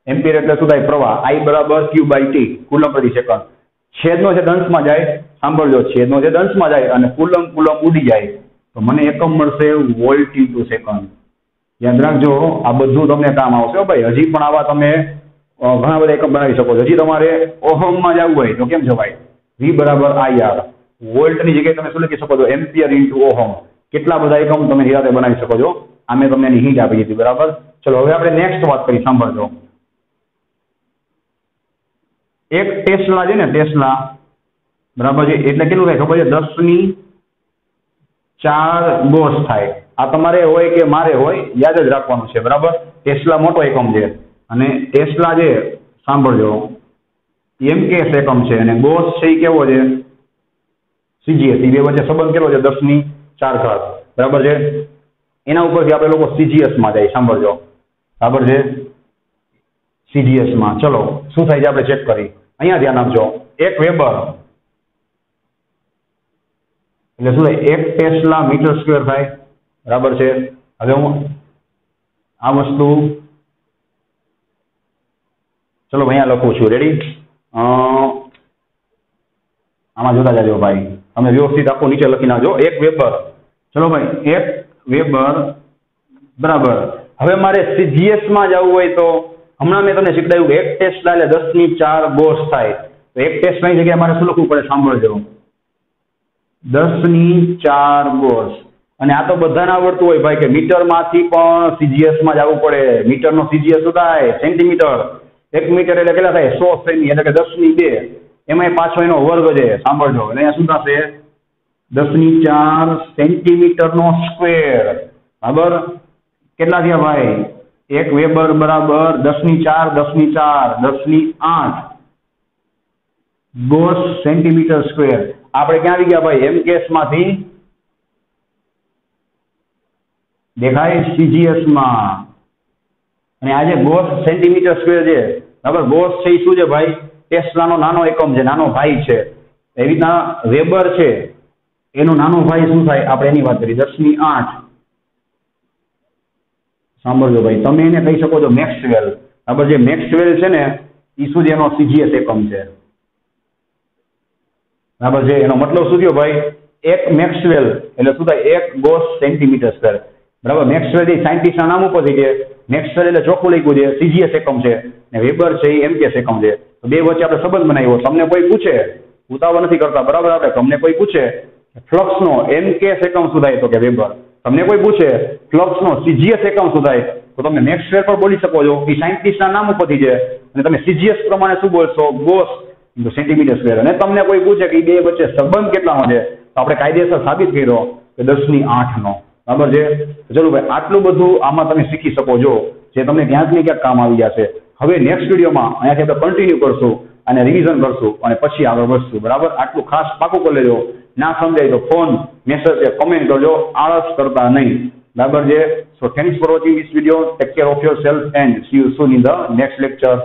એમ્પિયર એટલે શું થાય? પ્રવાહ. I બરાબર Q બાય T, કુલમ પ્રતિ સેકન્ડ. છેદનો જે દંશમાં જાય, સાંભળજો, છેદનો જે દંશમાં જાય અને કુલમ ઉડી જાય તો મને એકમ મળશે વોલ્ટ ઇન્ટુ સેકન્ડ. યાદ રાખજો, આ બધું તમને કામ આવશે ભાઈ. હજી પણ આવા તમે ઘણા બધા એકમ બનાવી શકો છો. હજી તમારે ઓહમમાં જવું હોય તો કેમ જવાય? V બરાબર IR. વોલ્ટની જગ્યાએ તમે શું લખી શકો છો? Ampere into ohm. કેટલા બધા એકમ તમે નિરાતે બનાવી શકો છો. આ મેં તમને એની હિન્ટ આપી દીધી બરાબર. ચલો હવે આપણે નેક્સ્ટ વાત કરી, સાંભળજો. એક ટેસ્લા છે ને, ટેસ્લા બરાબર છે, એટલે કેટલું થાય ખબર છે? 10⁴ ગોસ થાય. આ તમારે હોય કે મારે હોય, યાદ જ રાખવાનું છે બરાબર. ટેસ્લા મોટો એકમ છે, અને ટેસ્લા જે સાંભળજો MKS એકમ છે, અને ગોસ છે એ કેવો છે? CGS. એ બે વચ્ચે સંબંધ કેવો છે? 10⁴ બરાબર છે. એના ઉપરથી આપણે લોકો CGS માં જાય, સાંભળજો બરાબર છે. CGS માં ચલો શું થાય છે આપણે ચેક કરી. અહીંયા ધ્યાન આપજો. 1 વેબર એટલે શું થાય? 1 ટેસ્લા મીટર સ્ક્વેર થાય બરાબર છે. હવે હું આ વસ્તુ ચલો અહીંયા લખું છું, રેડી? આમાં જોતા જાજો ભાઈ, તમે વ્યવસ્થિત આખું નીચે લખી નાખજો. 1 વેબર. ચલો ભાઈ 1 વેબર બરાબર. હવે મારે CGS માં જવું હોય તો હમણાં મેં તમને શીખવાડ્યું કે 1 ટેસ્લા એટલે 10⁴ ગોસ થાય. તો 1 ટેસ્લાની જગ્યાએ મારે શું લખવું પડે? સાંભળજો, 10⁴ ગોસ. અને આ તો બધાને આવડતું હોય ભાઈ કે મીટરમાંથી પણ CGS માં જવું પડે. મીટરનો CGS શું થાય? સેન્ટીમીટર. 1 મીટર એટલે કેટલા થાય? 100 સેમી, એટલે કે 10⁵. એમાં પાછો એનો વર્ગ છે, સાંભળજો. એટલે અહીંયા શું થશે? 10⁴ સેન્ટીમીટર નો સ્ક્વેર બરાબર. કેટલા થયા ભાઈ? 1 વેબર બરાબર 10⁴ 10⁴ ગોસ સેન્ટીમીટર સ્ક્વેર. આપણે ક્યાં આવી ગયા ભાઈ? MKS માંથી દેખાય CGS માં. અને આજે ગોસ સેન્ટીમીટર સ્ક્વેર છે બરાબર. ગોસ છે એ શું છે ભાઈ? ટેસ્લાનો નાનો એકમ છે, નાનો ભાઈ છે. એવી રીતના વેબર છે, એનો નાનો ભાઈ શું થાય? આપણે એની વાત કરી, 10⁸. સાંભળજો ભાઈ, તમે એને કહી શકો છો મેક્સવેલ બરાબર જે મેક્સવેલ છે ને એ સુધી એનો CGS એકમ છે. બરાબર છે એનો મતલબ શું થયો ભાઈ? એક મેક્સવેલ એટલે શું થાય? 1 ગોસ સેન્ટીમીટર સ્ક્વેર. બરાબર મેક્સવેલ એ સાયન્ટિસ્ટના નામ ઉપરથી છે. મેક્સવેલ એટલે ચોખ્ખું લખ્યું છે CGS એકમ છે ને વેબર છે એ MKS એકમ છે. તો બે વચ્ચે આપણે સંબંધ બનાવ્યો. તમને કોઈ પૂછે, ઉતાવળ નથી કરતા બરાબર, આપણે તમને કોઈ પૂછે ફ્લક્સનો MKS એકમ શું થાય તો કે વેબર. તમને કોઈ પૂછે ફ્લક્સનો CGS એકમ શું થાય તો તમે મેક્સવેલ પર બોલી શકો છો, એ સાયન્ટિસ્ટના નામ ઉપરથી છે. અને તમે CGS પ્રમાણે શું બોલશો? Gauss centimetre square. અને તમને કોઈ પૂછે કે બે વચ્ચે સંબંધ કેટલાનો છે તો આપણે કાયદેસર સાબિત કર્યો કે 10⁸ બરાબર છે. ચલો ભાઈ આટલું બધું આમાં તમે શીખી શકો છો જે તમને ક્યાંક ને ક્યાંક કામ આવી જશે. હવે નેક્સ્ટ વિડીયોમાં અહીંયાથી આપણે કન્ટિન્યુ કરશું અને રિવિઝન કરશું અને પછી આગળ વધશું. બરાબર આટલું ખાસ પાકું કરી લેજો. ના સમજાય તો ફોન, મેસેજ કે કમેન્ટ કરજો, આળસ કરતા નહીં. બરાબર છે. સો thanks for watching this video. Take care of your self and C you soon in the next lecture.